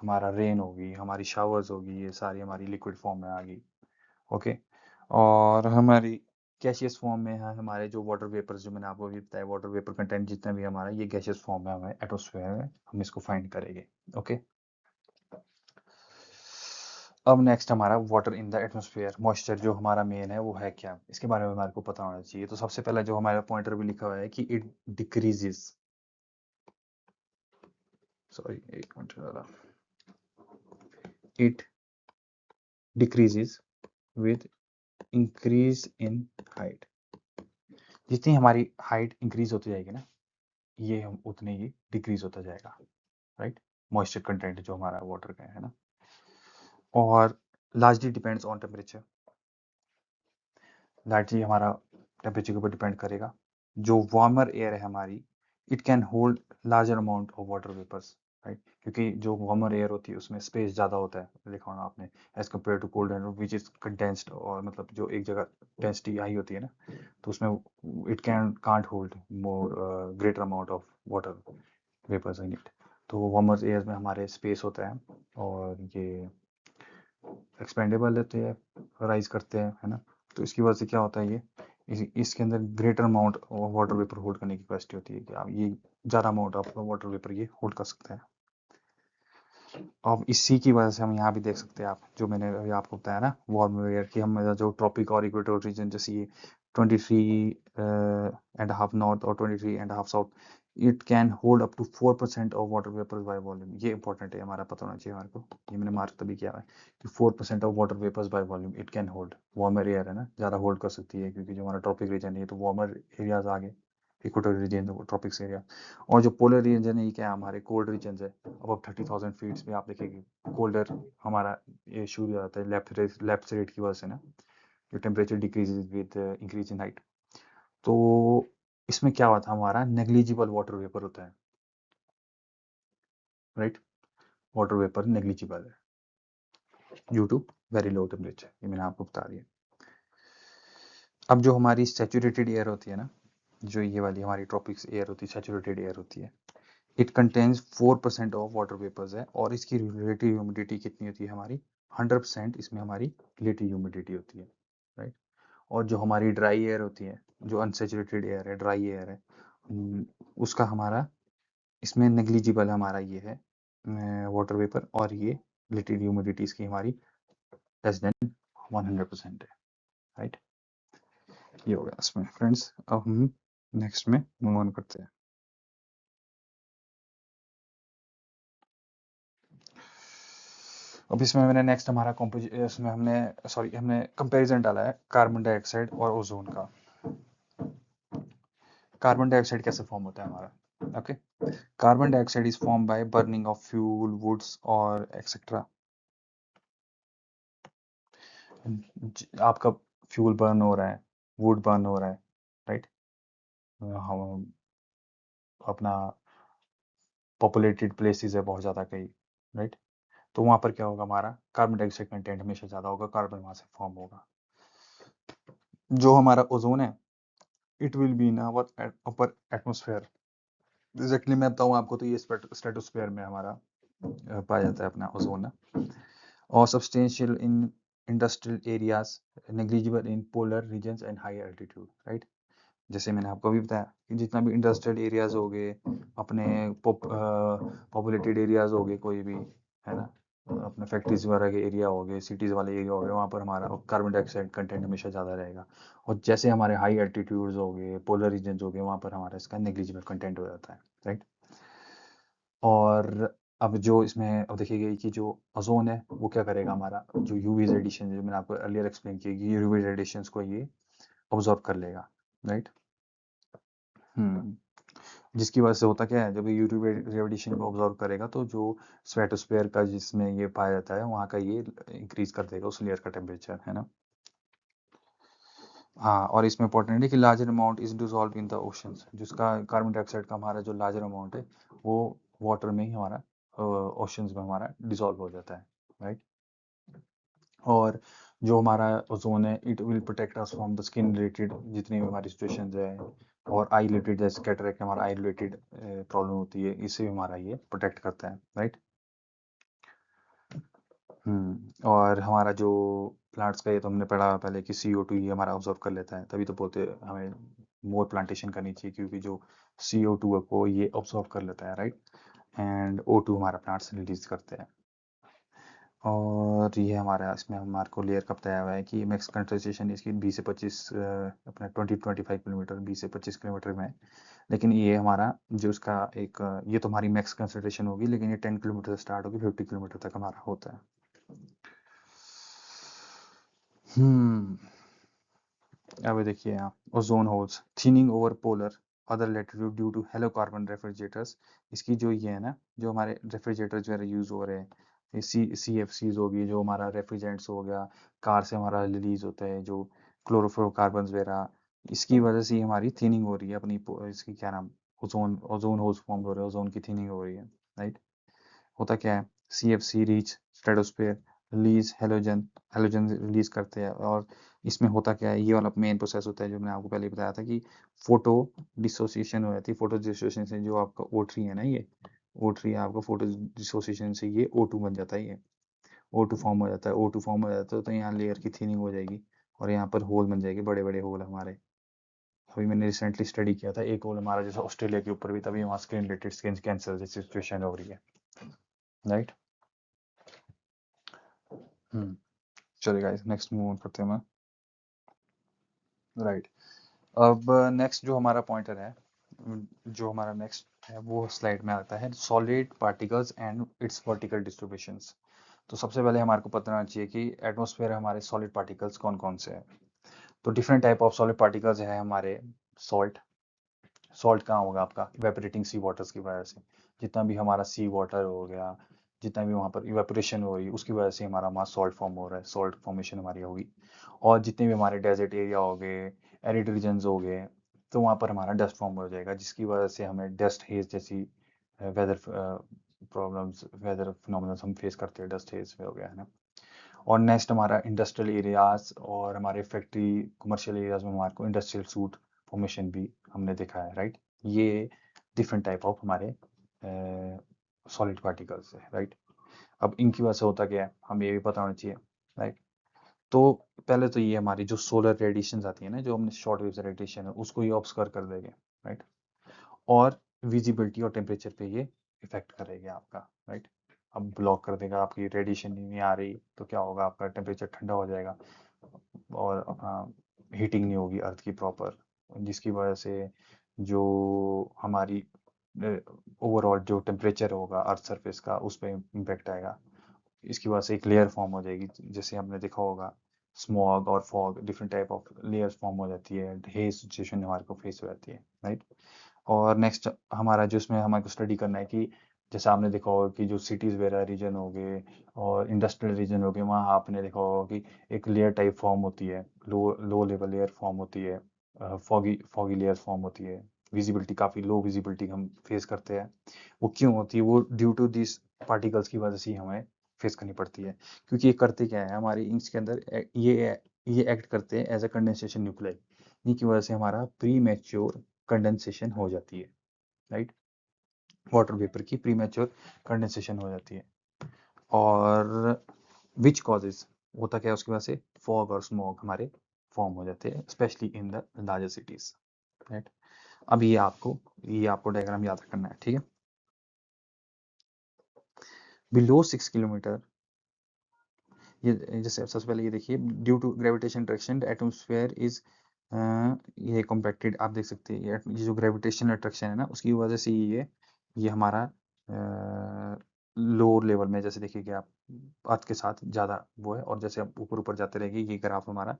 हमारा रेन होगी, हमारी शावर्स होगी, ये सारी हमारी लिक्विड फॉर्म में आ गई, ओके। और हमारी गैसियस फॉर्म में है हमारे जो वाटर वेपर, जो मैंने आपको अभी बताया, वाटर वेपर कंटेंट जितना भी हमारा ये गैसियस फॉर्म में हमारे एटमॉस्फेयर में हम इसको फाइंड करेंगे। ओके, अब नेक्स्ट हमारा water in the atmosphere, moisture जो हमारा मेन है वो है क्या, इसके बारे में हमारे को पता होना चाहिए। तो सबसे पहले जो हमारा पॉइंटर भी लिखा हुआ है कि इट डिक्रीजेस, सॉरी एक मिनट वाला, it decreases with increase in height. जितनी हमारी हाइट इंक्रीज होती जाएगी ना, ये हम उतने ही डिक्रीज होता जाएगा, राइट। मॉइस्चर कंटेंट जो हमारा वाटर का है ना, और largely depends on temperature, largely हमारा टेम्परेचर के ऊपर डिपेंड करेगा। जो वार्मर एयर है हमारी, it can hold larger amount of water vapours, right, क्योंकि जो वार्मर एयर होती है उसमें स्पेस ज़्यादा होता है, देखा होगा आपने, as compare to cold air which is condensed, और मतलब जो एक जगह डेंसिटी हाई होती है ना, तो उसमें it can't hold more greater amount of water vapours in it. तो वार्मर एयर में हमारे स्पेस होता है, और ये एक्सपेंडेबल रहते हैं, राइज करते हैं, है ना। तो इसकी वजह से क्या होता है, ये इसके अंदर greater amount water vapour hold करने की कैपेसिटी होती है कि आप ये ज़्यादा अमाउंट ऑफ वाटर वेपर ये होल्ड कर सकते हैं। अब इसी की वजह से हम यहाँ भी देख सकते हैं, आप जो मैंने अभी आपको बताया ना, वार्म एयर की हम जो ट्रॉपिक और इक्वेटोरियल रीजन, जैसे ये 23.5 नॉर्थ और 23.5 south, it can hold up to 4% of water vapours by volume. ये इंपॉर्टेंट है, हमारा पता होना चाहिए हमारे को, ये मैंने मार्क तभी किया है कि 4% of water vapours by volume it can hold. Warmer air है ना, ज़्यादा होल्ड कर सकती है, क्योंकि जो हमारा ट्रॉपिक रीजन है तो वार्मर एरियाज आ गए, इक्वेटोरियल रीजन ट्रॉपिक्स एरिया, और जो पोलर रीजन है ये क्या है, हमारे कोल्ड रीजन है। अब 30,000 फीट्स में आप देखेंगे कोल्डर हमारा ये शुरू हो जाता है लेफ्ट रेट की वजह से ना, जो temperature decrease with increase in height. तो इसमें क्या होता है, हमारा नेग्लिजिबल वाटर वेपर होता है, राइट। वाटर वेपर नेग्लिजिबल है due to very low temperature, ये मैंने आपको बता दिया। अब जो हमारी सैचुरेटेड एयर होती है ना, जो ये वाली हमारी ट्रॉपिक्स एयर होती है, सैचुरेटेड एयर होती है, it contains 4% of water vapours है, और इसकी रिलेटिव ह्यूमिडिटी कितनी होती है हमारी, 100% इसमें हमारी रिलेटिव ह्यूमिडिटी होती है, राइट। और जो हमारी ड्राई एयर होती है, जो अनसेचुरेटेड एयर है, ड्राई एयर है, उसका हमारा इसमें नेग्लिजिबल हमारा ये है वाटर वेपर, और ये रिलेटिव ह्यूमिडिटी इसकी हमारी लेस देन 100% है, राइट। ये हो गया इसमें फ्रेंड्स। अब हम नेक्स्ट में मूव ऑन करते हैं। अब इसमें मैंने नेक्स्ट हमारा इसमें हमने कंपैरिजन डाला है कार्बन डाइऑक्साइड और ओजोन का। कार्बन डाइऑक्साइड कैसे फॉर्म होता है हमारा, okay. Carbon dioxide is form by burning of fuel, woods और एक्सेट्रा। आपका फ्यूल बर्न हो रहा है, वुड बर्न हो रहा है, राइट। हम अपना पॉपुलेटेड प्लेसेस है बहुत ज़्यादा कहीं, राइट। तो वहाँ पर क्या होगा, हमारा कार्बन डाइऑक्साइड कंटेंट हमेशा ज़्यादा होगा, कार्बन वहाँ से फॉर्म होगा। जो हमारा ओजोन है, it will be in our upper atmosphere. Exactly मैं बताऊँ आपको, तो ये स्ट्रेटोस्फेयर में हमारा पाया जाता है अपना ओजोन ना, और substantial in industrial areas, negligible in polar regions and high altitude, right. जैसे मैंने आपको अभी बताया कि जितना भी इंडस्ट्रियल एरियाज हो गए, अपने पॉपुलेटेड एरियाज हो गए कोई भी, है ना, अपने फैक्ट्रीज वगैरह के एरिया हो गए, सिटीज़ वाले एरिया हो गए, वहाँ पर हमारा कार्बन डाइऑक्साइड कंटेंट हमेशा ज़्यादा रहेगा। और जैसे हमारे हाई एल्टीट्यूड्स हो गए, पोलर रीजन हो गए, वहाँ पर हमारा इसका नेग्लिजिबल कंटेंट हो जाता है, राइट। और अब जो इसमें अब देखिए कि जो ओजोन है वो क्या करेगा, हमारा जो यूवी रेडिएशन, जो मैंने आपको अर्लियर एक्सप्लेन किया कि यूवी रेडिएशंस को ये ऑब्जॉर्व कर लेगा, राइट। जिसकी वजह से होता क्या है, जब ये यूवी रेडिएशन को ऑब्जॉर्व करेगा तो जो स्ट्रेटोस्फेयर का जिसमें ये पाया जाता है वहाँ का ये इंक्रीज कर देगा उस लेयर का टेम्परेचर, है ना। हाँ, और इसमें इंपॉर्टेंट है कि larger amount is dissolve in the oceans, जिसका कार्बन डाइऑक्साइड का हमारा जो लार्जर अमाउंट है वो वाटर में ही हमारा ओशंस में हमारा डिसॉल्व हो जाता है, राइट। और जो हमारा ओजोन है, it will protect us from the skin related जितनी भी हमारी सिचुएशंस है, और आई रिलेटेड, जैसे कैटरेक्ट हमारा आई रिलेटेड प्रॉब्लम होती है, इससे भी हमारा ये प्रोटेक्ट करता है, राइट। और हमारा जो प्लांट्स का ये तो हमने पढ़ा पहले कि CO2 ही हमारा ऑब्जर्व कर लेता है, तभी तो बोलते हैं हमें मोर प्लांटेशन करनी चाहिए, क्योंकि जो CO2 को ये ऑब्जर्व कर लेता है, राइट, एंड O2 हमारा प्लांट्स रिलीज करते हैं। और ये हमारा इसमें हमारे को लेयर कब तैयार हुआ है कि मैक्स कंसंट्रेशन इसकी 20 से 25 अपने 20-25 किलोमीटर 20 से 25 किलोमीटर में है। लेकिन ये हमारा जो उसका एक ये तो हमारी मैक्स कंसंट्रेशन होगी, लेकिन ये 10 किलोमीटर से स्टार्ट होगी 50 किलोमीटर तक हमारा होता है। अब देखिए यहाँ ozone holes thinning over polar other latitude due to halo carbon refrigerators. इसकी जो ये है ना, जो हमारे रेफ्रिजरेटर्स वगैरह यूज हो रहे हैं, ये CFCs होगी, जो हमारा रेफ्रिजरेंट्स हो गया, कार से हमारा रिलीज होता है जो क्लोरोफ्लोरोकार्बन वगैरह, इसकी वजह से हमारी थिनिंग हो रही है अपनी इसकी क्या नाम, ओजोन ओजोन होल्स फॉर्म हो रहे हैं, ओजोन की थिनिंग हो रही है, राइट। होता क्या है, CFC reach stratosphere release halogen, halogen release करते हैं। और इसमें होता क्या है, ये वाला मेन प्रोसेस होता है जो मैंने आपको पहले बताया था कि फोटो डिसोसिएशन हो जाती है। फोटो डिसोसिएशन से जो आपका O3 है ना, ये O3 आपका फोटो डिसोसिएशन से ये O2 बन जाता है, ये O2 फॉर्म हो जाता है। O2 फॉर्म हो जाता है तो यहाँ लेयर की थिनिंग हो जाएगी और यहाँ पर होल बन जाएगी, बड़े बड़े होल हमारे। अभी मैंने रिसेंटली स्टडी किया था, एक होल हमारा जैसा ऑस्ट्रेलिया के ऊपर भी, तभी वहाँ स्किन रिलेटेड स्किन कैंसर जैसी सिचुएशन हो रही है, राइट। चलिए गाइस, नेक्स्ट मूव ऑन करते हैं मैं, राइट। अब नेक्स्ट जो हमारा पॉइंटर है, जो हमारा नेक्स्ट है वो स्लाइड में आता है, solid particles and it's vertical distributions. तो सबसे पहले हमारे को पता होना चाहिए कि एटमॉस्फेयर हमारे सॉलिड पार्टिकल्स कौन कौन से हैं। तो different type of solid particles है हमारे। सॉल्ट, सॉल्ट कहाँ होगा आपका, इवेपोरेटिंग सी वाटर्स की वजह से। जितना भी हमारा सी वाटर हो गया, जितना भी वहाँ पर इवेपोरेशन हो रही है, उसकी वजह से हमारा वहाँ सॉल्ट फॉर्म हो रहा है, सॉल्ट फॉर्मेशन हमारी होगी। और जितने भी हमारे डेजर्ट एरिया हो गए, एरिड रीजन्स हो गए, तो वहाँ पर हमारा डस्ट फॉर्म हो जाएगा, जिसकी वजह से हमें डस्ट हेज जैसी वेदर प्रॉब्लम्स, वेदर फिनोमिना हम फेस करते हैं, डस्ट हेज हो गया है ना। और नेक्स्ट हमारा इंडस्ट्रियल एरियाज और हमारे फैक्ट्री कमर्शियल एरियाज में हमारे को इंडस्ट्रियल सूट फॉर्मेशन भी हमने देखा है, राइट। ये डिफरेंट टाइप ऑफ हमारे सॉलिड पार्टिकल्स है, राइट। अब इनकी वजह से होता क्या है, हमें ये भी पता होना चाहिए, राइट। तो पहले तो ये हमारी जो सोलर रेडिएशन आती है ना, जो हमने शॉर्ट वेव रेडिएशन है, उसको ये ऑब्सकर्व कर देंगे, राइट। और विजिबिलिटी और टेम्परेचर पे ये इफेक्ट करेगा आपका, राइट। अब ब्लॉक कर देगा, आपकी रेडिएशन नहीं आ रही तो क्या होगा, आपका टेम्परेचर ठंडा हो जाएगा और अपना हीटिंग नहीं होगी अर्थ की प्रॉपर, जिसकी वजह से जो हमारी ओवरऑल जो टेम्परेचर होगा अर्थ सरफेस का, उस पर इम्पेक्ट आएगा। इसकी वजह से एक लेयर फॉर्म हो जाएगी, जैसे हमने देखा होगा स्मॉग और fog, different type of layers form हो जाती है, हेज सिचुएशन हमारे को फेस हो जाती है, राइट। और नेक्स्ट हमारा जो इसमें हमारे को स्टडी करना है कि जैसे आपने देखा होगा कि जो सिटीज़ वगैरह रीजन हो गए और इंडस्ट्रियल रीजन हो गए, वहाँ आपने देखा होगा कि एक लेयर टाइप फॉर्म होती है, लो लो लेवल लेयर फॉर्म होती है, फॉगी फॉगी लेयर फॉर्म होती है, विजिबिलिटी काफ़ी लो विजिबिलिटी हम फेस करते हैं। वो क्यों होती है, वो ड्यू टू दिस पार्टिकल्स की वजह से ही हमें फेस करनी पड़ती है। क्योंकि ये करते क्या है, हमारी इसके अंदर ये एक्ट करते हैं एज अ कंडेंसेशन न्यूक्लाई, इनकी वजह से हमारा प्री मैच्योर कंडेंसेशन हो जाती है, राइट। वाटर वेपर की प्रीमेच्योर कंडेंसेशन हो जाती है। और विच कॉजेज होता क्या है, उसकी वजह से फॉग और स्मॉग हमारे फॉर्म हो जाते हैं, specially in the larger cities, right. अब ये आपको डायग्राम याद रखना है, ठीक है। बिलो 6 किलोमीटर, ये जैसे सबसे पहले ये देखिए, due to gravitation attraction atmosphere is, ये कॉम्पैक्टेड, आप देख सकते हैं ये जो ग्रेविटेशनल अट्रैक्शन है ना, उसकी वजह से ये हमारा लोअर लेवल में, जैसे देखिए कि आप अर्थ के साथ ज़्यादा वो है, और जैसे आप ऊपर ऊपर जाते रहेंगे ये ग्राफ हमारा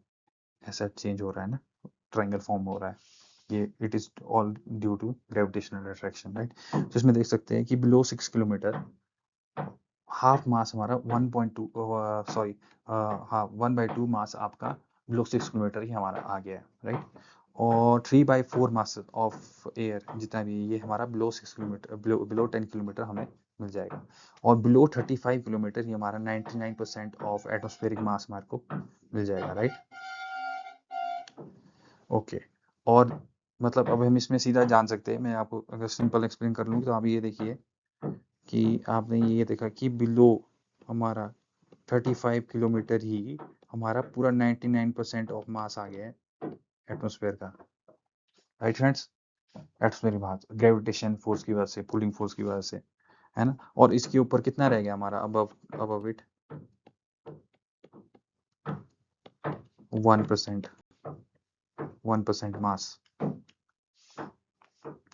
ऐसा चेंज हो रहा है ना, ट्रायंगल फॉर्म हो रहा है, ये it is all due to gravitational attraction, right. तो इसमें देख सकते हैं कि बिलो 6 किलोमीटर हाफ मास हमारा 1.2, सॉरी, हाँ 1/2 मास आपका बिलो 6 किलोमीटर ही हमारा आ गया है, राइट। और 3/4 मास ऑफ एयर जितना भी ये हमारा बिलो 6 किलोमीटर, बिलो 10 किलोमीटर हमें मिल जाएगा। और बिलो 35 किलोमीटर ही हमारा 99% ऑफ एटमोस्फेरिक मास हमारे को मिल जाएगा, राइट। ओके। और मतलब अब हम इसमें सीधा जान सकते हैं, मैं आपको अगर सिंपल एक्सप्लेन कर लूँ तो आप ये देखिए कि आपने ये देखा कि बिलो हमारा 35 किलोमीटर ही हमारा पूरा 99% ऑफ मास आ गया है एटमोस्फेयर का, राइट फ्रेंड्स। एटमोस्फेयर मास ग्रेविटेशन फोर्स की वजह से, पुलिंग फोर्स की वजह से, है ना। और इसके ऊपर कितना रह गया हमारा अबव इट 1% मास।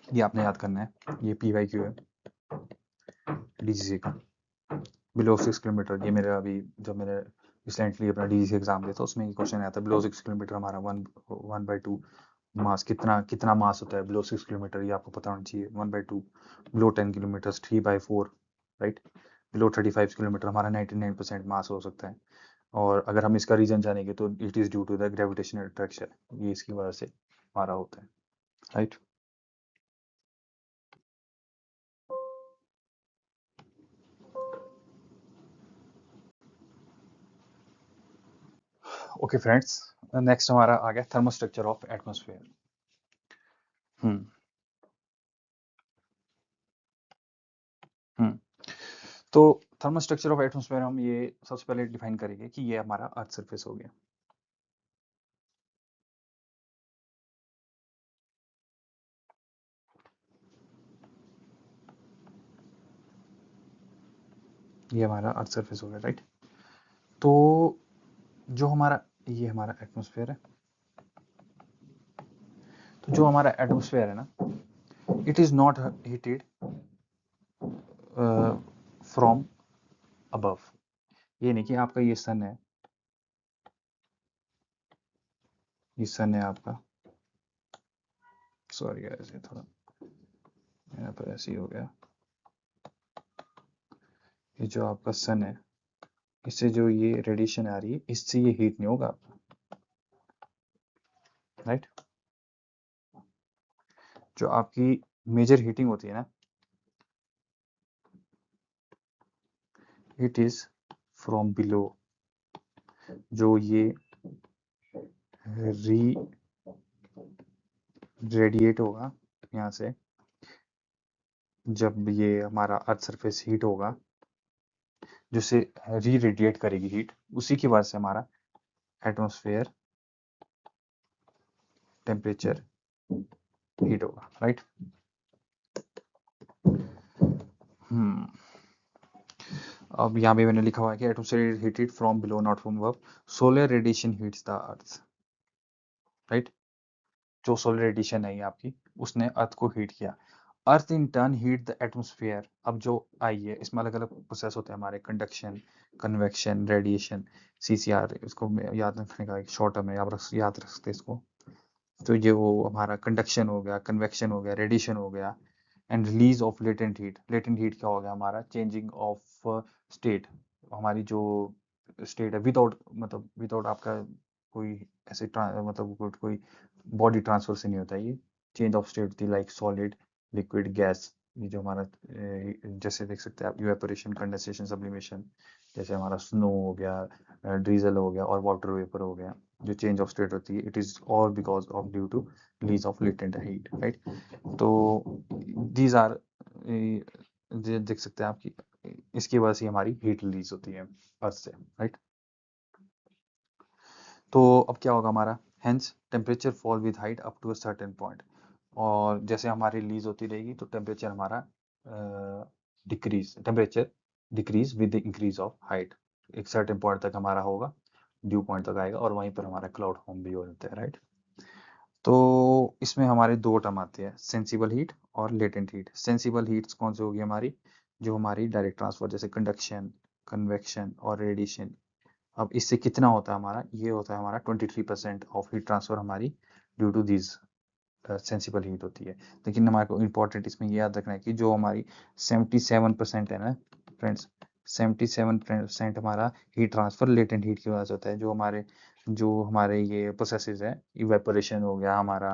ये आपने याद करना है, ये PYQ है DGC का, बिलो 6 किलोमीटर। ये मेरे अभी जब मैंने रिसेंटली अपना DGC एग्जाम दिया था उसमें ये क्वेश्चन आया था, बिलो 6 किलोमीटर हमारा 1/2 मास, कितना मास होता है बिलो 6 किलोमीटर, ये आपको पता होना चाहिए। 1/2 below 10 kilometre 3/4, right. Below 35 kilometre हमारा 99% मास हो सकता है। और अगर हम इसका रीजन जानेंगे तो it is due to the gravitational attraction, ये इसकी वजह से हमारा होता है, राइट। ओके फ्रेंड्स, नेक्स्ट हमारा आ गया थर्मोस्ट्रक्चर ऑफ एटमोस्फेयर। हम्म हम्म तो थर्मोस्ट्रक्चर ऑफ एटमोस्फेयर हम ये सबसे पहले डिफाइन करेंगे कि ये हमारा अर्थ सरफेस हो गया। ये हमारा अर्थ सरफेस हो गया, राइट। तो जो हमारा ये हमारा एटमोस्फेयर है, तो जो हमारा एटमोस्फेयर है ना, it is not heated from above. ये नहीं कि आपका ये सन है, ये सन है आपका, सॉरी ऐसे थोड़ा यहाँ पर ऐसे ही हो गया। ये जो आपका सन है, इससे जो ये रेडिएशन आ रही है, इससे ये हीट नहीं होगा, राइट। जो आपकी मेजर हीटिंग होती है ना, इट इज फ्रॉम बिलो। जो ये री रेडिएट होगा यहाँ से, जब ये हमारा अर्थ सरफेस हीट होगा, जिससे री रेडिएट करेगी हीट, उसी की वजह से हमारा एटमोस्फेयर टेम्परेचर हीट होगा, राइट। हम्म अब यहाँ पे मैंने लिखा हुआ है कि atmosphere is heated from below not from above, solar radiation heats the earth, right. जो सोलर रेडिएशन है ये आपकी, उसने अर्थ को हीट किया। Earth in turn heat the atmosphere. अब जो आई है इसमें अलग अलग प्रोसेस होते हैं हमारे, कंडक्शन, कन्वेक्शन, रेडिएशन, CCR, इसको याद रखने का एक शॉर्ट टर्म है, आप याद रख सकते हैं इसको। तो ये वो हमारा कंडक्शन हो गया, कन्वेक्शन हो गया, रेडिएशन हो गया, and release of latent heat. Latent heat क्या हो गया हमारा, चेंजिंग ऑफ स्टेट। हमारी जो स्टेट है विदाउट, मतलब विदाउट आपका कोई ऐसे मतलब कोई बॉडी ट्रांसफर से नहीं होता, ये चेंज ऑफ स्टेट होती है, लाइक सॉलिड, लिक्विड, गैस। ये जो हमारा जैसे देख सकते हैं आप, इवेपोरेशन, कंडेंसेशन, सब्लिमेशन, जैसे हमारा स्नो हो गया, ड्रीजल हो गया और वाटर वेपर हो गया, जो चेंज ऑफ स्टेट होती है, it is all because of due to release of latent heat, right. तो दीज आर, देख सकते हैं आपकी, इसकी वजह से हमारी हीट रिलीज होती है अर्थ से, राइट। तो अब क्या होगा हमारा, hence temperature fall with height up to a certain point. और जैसे हमारी रिलीज होती रहेगी तो टेम्परेचर हमारा temperature decrease with the increase of height. एक सर्टेन पॉइंट तक हमारा होगा, ड्यू पॉइंट तक आएगा, और वहीं पर हमारा क्लाउड फॉर्म भी हो जाता है, राइट। तो इसमें हमारे दो टर्म आते हैं, सेंसिबल हीट और लेटेंट हीट। सेंसिबल हीट्स कौन सी होगी हमारी, जो हमारी डायरेक्ट ट्रांसफर, जैसे कंडक्शन, कन्वेक्शन और रेडिएशन। अब इससे कितना होता है हमारा, ये होता है हमारा 23% ऑफ हीट ट्रांसफर हमारी due to this sensible heat होती है। लेकिन हमारे को इम्पोर्टेंट इसमें ये याद रखना है कि जो हमारी 77% है ना फ्रेंड्स, 77% हमारा हीट ट्रांसफर लेटेंट हीट की वजह से होता है। जो हमारे ये प्रोसेसेस है, इवेपोरेशन हो गया हमारा,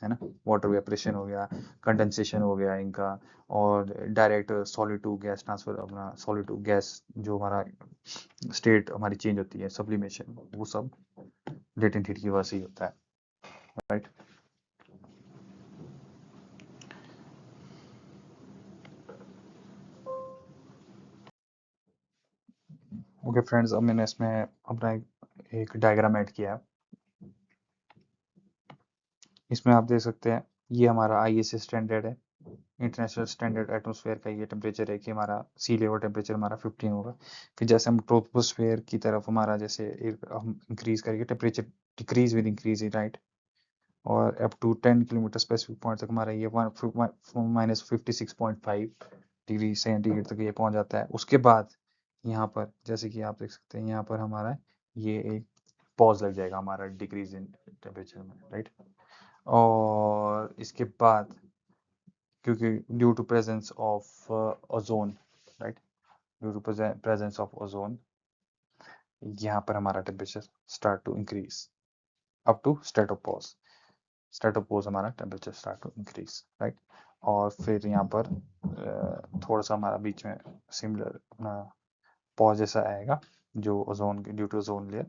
है ना, वाटर वेपोरेशन हो गया, कंडेंसेशन हो गया इनका, और direct solid to gas transfer, अपना सॉलिड टू गैस जो हमारा स्टेट हमारी चेंज होती है, सब्लिमेशन, वो सब लेटेंट हीट की वजह से ही होता है, राइट। ओके फ्रेंड्स, अब मैंने इसमें अपना एक डायग्राम ऐड किया है। इसमें आप देख सकते हैं ये हमारा ISA स्टैंडर्ड है, इंटरनेशनल स्टैंडर्ड एटमॉस्फेयर का ये टेम्परेचर है कि हमारा सी लेवल टेम्परेचर हमारा 15 होगा। फिर जैसे हम ट्रोपोस्फेयर की तरफ हमारा जैसे हम इंक्रीज करेंगे temperature decrease with increase right, और up to 10 kilometre specific point तक हमारा ये -56.5 डिग्री सेंटीग्रेड तक ये पहुंच जाता है। उसके बाद यहाँ पर जैसे कि आप देख सकते हैं यहाँ पर हमारा ये एक पॉज लग जाएगा हमारा डिक्रीज इन टेम्परेचर में राइट। और इसके बाद क्योंकि due to presence of ozone right, due to presence of ozone यहाँ पर हमारा temperature start to increase up to stratopause हमारा temperature start to increase right. और फिर यहाँ पर थोड़ा सा हमारा बीच में सिमिलर पॉज जैसा आएगा जो ozone due to ozone layer,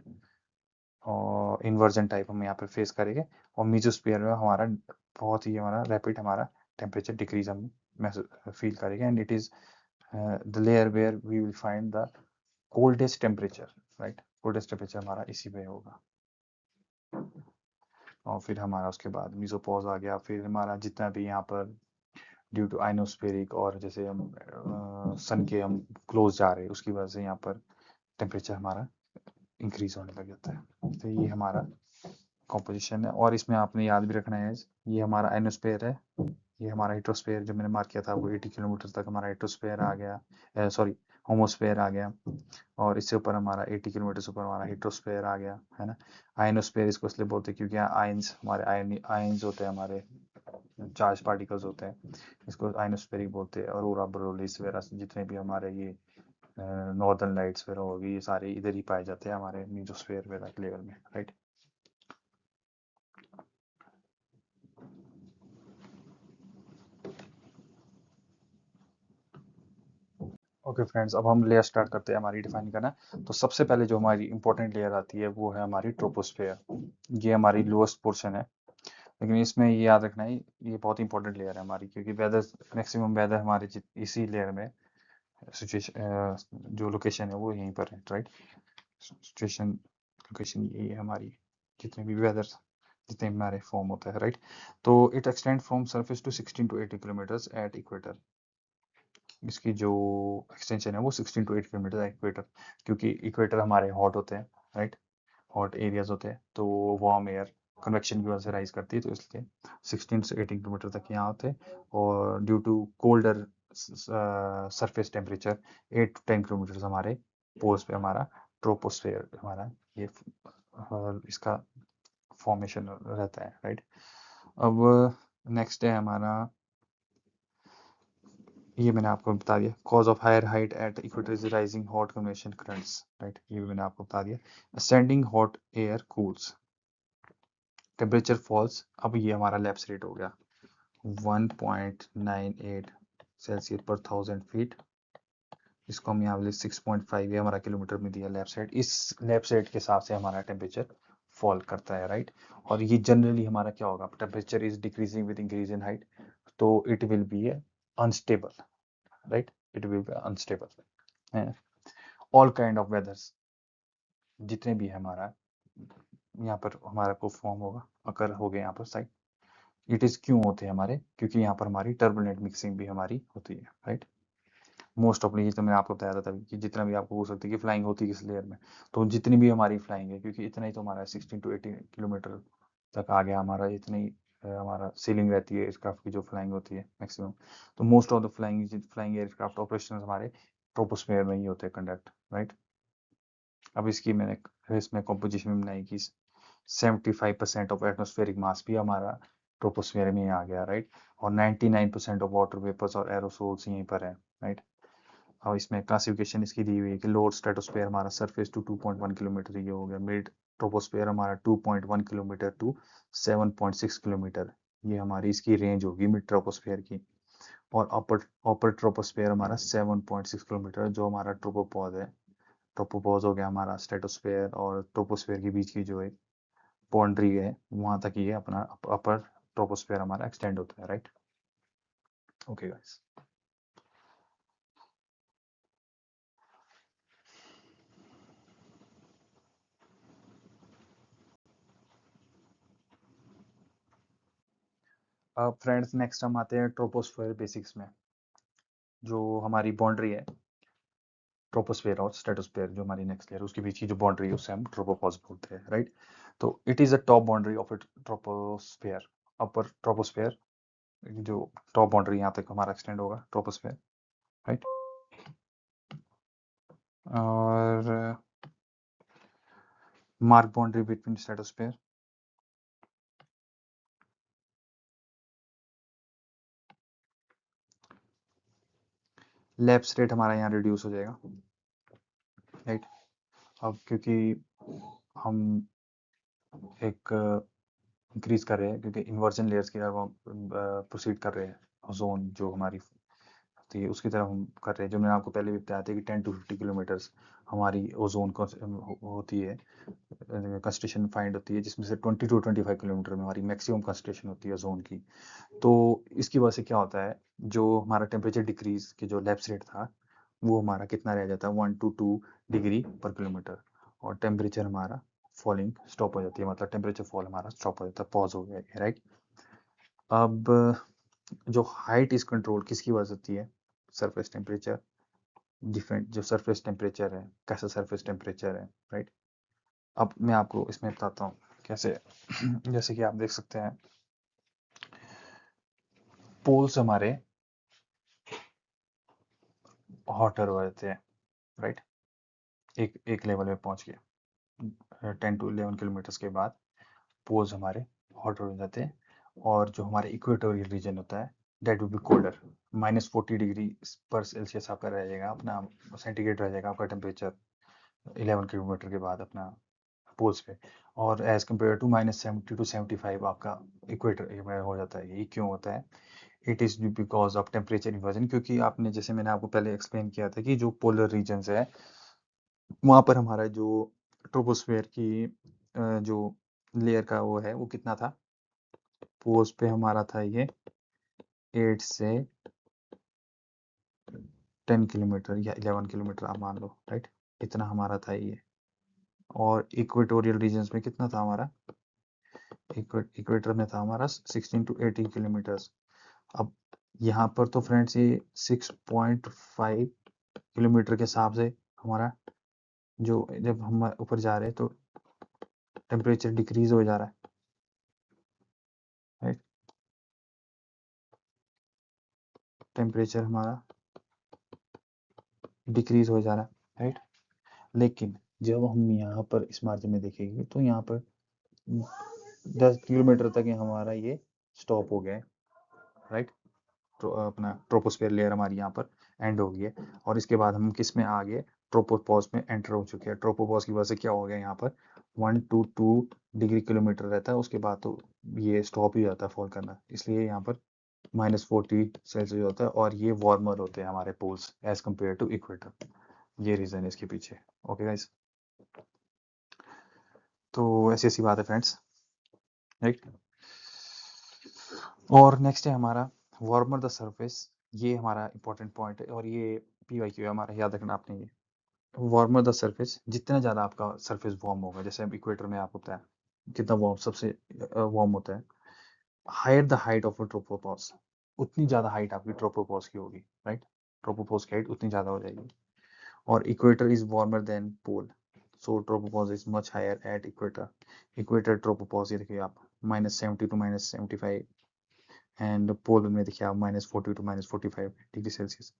और इन्वर्जन टाइप हम यहाँ पर फेस करेंगे। और मीजोस्फीयर में हमारा बहुत ही हमारा रैपिड हमारा टेम्परेचर डिक्रीज हम फील करेंगे, and it is the layer where we will find the coldest temperature right. Coldest temperature हमारा इसी पे होगा। और फिर हमारा उसके बाद मीजोपॉज आ गया। फिर हमारा जितना भी यहाँ पर ड्यू टू आइनोस्फेरिक और जैसे हम सन के हम क्लोज जा रहे हैं उसकी वजह से यहाँ पर टेम्परेचर हमारा इंक्रीज होने लग जाता है। तो ये हमारा कॉम्पोजिशन है। और इसमें आपने याद भी रखना है ये हमारा आइनोस्फेयर है, ये हमारा हिट्रोस्फेयर जो मैंने मार्क किया था वो 80 किलोमीटर तक हमारा हिट्रोस्फेयर आ गया, सॉरी होमोस्फेयर आ गया। और इससे ऊपर हमारा 80 किलोमीटर से ऊपर हमारा हिट्रोस्फेयर आ गया है ना। आयनोस्फेयर इसको इसलिए बोलते हैं क्योंकि आयंस हमारे आयंस होते हैं, हमारे चार्ज पार्टिकल्स होते हैं, इसको आयनोस्फेरिक बोलते हैं। और ऑरोरा बोरियोलिस वगैरह जितने भी हमारे ये नॉर्दर्न लाइट्स वगैरह होगी ये सारे इधर ही पाए जाते हैं हमारे मीजोस्फेयर वगैरह के लेवल में राइट। ओके फ्रेंड्स, अब हम लेयर स्टार्ट करते हैं हमारी डिफाइन करना। तो सबसे पहले जो हमारी इंपॉर्टेंट लेयर आती है वो है हमारी ट्रोपोस्फेयर। ये हमारी लोएस्ट पोर्शन है, लेकिन इसमें ये याद रखना है ये बहुत इंपॉर्टेंट लेयर है हमारी, क्योंकि वेदर मैक्सिमम वेदर हमारे इसी लेयर में सिचुएशन जो लोकेशन है वो यहीं पर है राइट। सिचुएशन लोकेशन ये है हमारी, जितने भी वेदर जितने भी हमारे फॉर्म होता है राइट। तो it extend from surface to 16 to 80 kilometres at equator. इसकी जो एक्सटेंशन है वो 16 to 8 किलोमीटर है इक्वेटर, क्योंकि इक्वेटर हमारे हॉट होते हैं राइट, हॉट एरियाज होते हैं। तो वार्म एयर कन्वेक्शन की वजह से राइज करती है, तो इसलिए 16 से 18 किलोमीटर तक यहाँ होते हैं। और due to colder surface temperature 8 to 10 kilometre हमारे पोल्स पे हमारा ट्रोपोस्फेयर हमारा ये इसका फॉर्मेशन रहता है राइट। अब नेक्स्ट है हमारा, ये मैंने आपको बता दिया cause of higher height at equator is rising hot convection currents right, ये भी मैंने आपको बता दिया। Ascending hot air cools, temperature falls. अब ये हमारा लैप्स रेट हो गया 1.98 सेल्सियस पर 1000 फीट। इसको हम यहाँ 6.5 ये हमारा किलोमीटर में दिया लैप्स रेट। इस लैप्स रेट के हिसाब से हमारा टेम्परेचर फॉल करता है राइट। और ये जनरली हमारा क्या होगा, temperature is decreasing with increase in height, तो it will be unstable right, it will be unstable. All kind of weathers जितने भी है हमारा यहाँ पर हमारा को फॉर्म होगा अगर हो गए यहाँ पर साइड। इट इज क्यों होते हैं हमारे, क्योंकि यहाँ पर हमारी टर्बुलेंट मिक्सिंग भी हमारी होती है राइट। मोस्ट ऑफ ये तो मैंने आपको बताया था तभी कि जितना भी आपको हो सकती है कि फ्लाइंग होती है किस लेयर में, तो जितनी भी हमारी फ्लाइंग है क्योंकि इतना ही तो हमारा 16 to 18 किलोमीटर तक आ गया हमारा, इतनी हमारा सीलिंग रहती है एयरक्राफ्ट की जो फ्लाइंग होती है मैक्सिमम। तो most of the flying aircraft operation हमारे ट्रोपोस्फेयर में ही होते हैं कंडक्ट राइट। अब इसकी मैंने इसमें कॉम्पोजिशन में बनाई कि 75% ऑफ एटमॉस्फेरिक मास भी हमारा ट्रोपोस्फेयर में ही आ गया राइट। और 99% ऑफ वाटर वेपर्स और एरोसोल्स यहीं पर है राइट। और इसमें क्लासिफिकेशन इसकी दी हुई है कि लोअर स्ट्रेटोस्फेयर हमारा सरफेस टू 2.1 किलोमीटर ये हो गया, मिड ट्रोपोस्फेयर हमारा 2.1 किलोमीटर टू 7.6 किलोमीटर, ये हमारी इसकी रेंज होगी मिड ट्रोपोस्फेयर की। और अपर अपर ट्रोपोस्फेयर हमारा 7.6 किलोमीटर, जो हमारा ट्रोपोपॉज है। ट्रोपोपॉज हो गया हमारा स्ट्रेटोस्फेयर और ट्रोपोस्फेयर के बीच की जो एक बाउंड्री है वहां तक ये अपना अपर ट्रोपोस्फेयर हमारा एक्सटेंड होता है राइट। Okay guys. अब फ्रेंड्स नेक्स्ट हम आते हैं ट्रोपोस्फेयर बेसिक्स में। जो हमारी बाउंड्री है ट्रोपोस्फेयर और स्ट्रेटोस्फेयर, जो हमारी नेक्स्ट लेयर उसके बीच की जो बाउंड्री है उसे हम ट्रोपोपॉज बोलते हैं, राइट। तो it is a top boundary of it troposphere, upper troposphere, जो टॉप बाउंड्री यहाँ तक हमारा एक्सटेंड होगा ट्रोपोस्फेयर, राइट। और mark boundary between stratosphere, lapse rate हमारा यहाँ रिड्यूस हो जाएगा, राइट। अब क्योंकि हम एक इंक्रीज कर रहे हैं, क्योंकि इन्वर्जन लेयर्स की तरफ हम प्रोसीड कर रहे हैं, ओजोन जो हमारी होती है उसकी तरफ हम कर रहे हैं। जो मैंने आपको पहले भी बताया था कि 10 to 50 किलोमीटर्स हमारी ओजोन को होती है, कंसंट्रेशन फाइंड होती है, जिसमें से 20 to 25 किलोमीटर में हमारी मैक्सिमम कंसंट्रेशन होती है ओजोन की। तो इसकी वजह से क्या होता है, जो हमारा टेम्परेचर डिक्रीज के जो लैप्स रेट था वो हमारा कितना रह जाता है, 1 to 2 डिग्री पर किलोमीटर, और टेम्परेचर हमारा फॉलिंग स्टॉप हो जाती है, मतलब टेम्परेचर फॉल हमारा स्टॉप हो जाता है, पॉज हो गया, राइट। अब जो हाइट इज कंट्रोल किसकी वजह से होती है, सरफेस टेम्परेचर, डिफरेंट जो सरफेस टेम्परेचर है, कैसा सरफेस टेम्परेचर है, राइट। अब मैं आपको इसमें बताता हूँ कैसे। जैसे कि आप देख सकते हैं पोल्स हमारे हॉटर हो जाते हैं, राइट। एक लेवल में पहुंच गया 10 to 11 किलोमीटर्स के बाद पोल्स हमारे हॉटर हो जाते हैं, और जो हमारे इक्वेटोरियल रीजन होता है that will be colder, -40 degree पर सेल्सियस आपका रह जाएगा, अपना सेंटीग्रेड रह जाएगा आपका टेम्परेचर 11 किलोमीटर के बाद अपना पोल्स पे, और एज कम्पेयर टू -70 to 75 आपका इक्वेटर में हो जाता है। ये क्यों होता है, it is because of temperature inversion, क्योंकि आपने जैसे मैंने आपको पहले एक्सप्लेन किया था कि जो पोलर रीजन्स है वहाँ पर हमारा जो ट्रोपोस्फेयर की जो लेयर का वो है वो कितना था, पोज पे हमारा था ये 8 से 10 किलोमीटर या 11 किलोमीटर आप मान लो, राइट। इतना हमारा था ये, और इक्वेटोरियल रीजन्स में कितना था हमारा, इक्वेटर में था हमारा 16 to 18 किलोमीटर्स। अब यहाँ पर तो फ्रेंड्स ये 6.5 किलोमीटर के हिसाब से हमारा जो जब हम ऊपर जा रहे हैं तो टेम्परेचर डिक्रीज हो जा रहा है, राइट। टेम्परेचर हमारा डिक्रीज हो जा रहा है, राइट। लेकिन जब हम यहाँ पर इस मार्जिन में देखेंगे तो यहाँ पर 10 किलोमीटर तक ये हमारा ये स्टॉप हो गया है, राइट। तो अपना ट्रोपोस्फेयर लेयर हमारी यहाँ पर एंड हो गई है, और इसके बाद हम किस में आ गए, ट्रोपोपॉज में एंटर हो चुके हैं। ट्रोपोपॉज की वजह से क्या हो गया, यहाँ पर 1 to 2 डिग्री किलोमीटर रहता है, उसके बाद तो ये स्टॉप ही जाता है फॉल करना, इसलिए यहाँ पर -40 सेल्सियस होता है, और ये वार्मर होते हैं हमारे poles as compare to equator. ये रीजन है इसके पीछे। ओके गाइस, तो ऐसी ऐसी बात है फ्रेंड्स, राइट। और नेक्स्ट है हमारा वार्मर द सरफेस, ये हमारा इंपॉर्टेंट पॉइंट है, और ये PYQ है हमारा, याद रखना आपने। ये वार्मर द सरफेस, जितना ज़्यादा आपका सरफेस वार्म होगा, जैसे अब इक्वेटर में आपको पता है कितना वार्म सबसे वार्म होता है, higher the height of a tropopause, उतनी ज़्यादा हाइट आपकी ट्रोपोपॉज की होगी, राइट। ट्रोपोपॉज की हाइट उतनी ज़्यादा हो जाएगी, और equator is warmer than pole, so tropopause is much higher at equator. Equator tropopause ये देखिए आप -70 to -75, एंड पोल में देखिए आप -40 to -45 डिग्री सेल्सियस,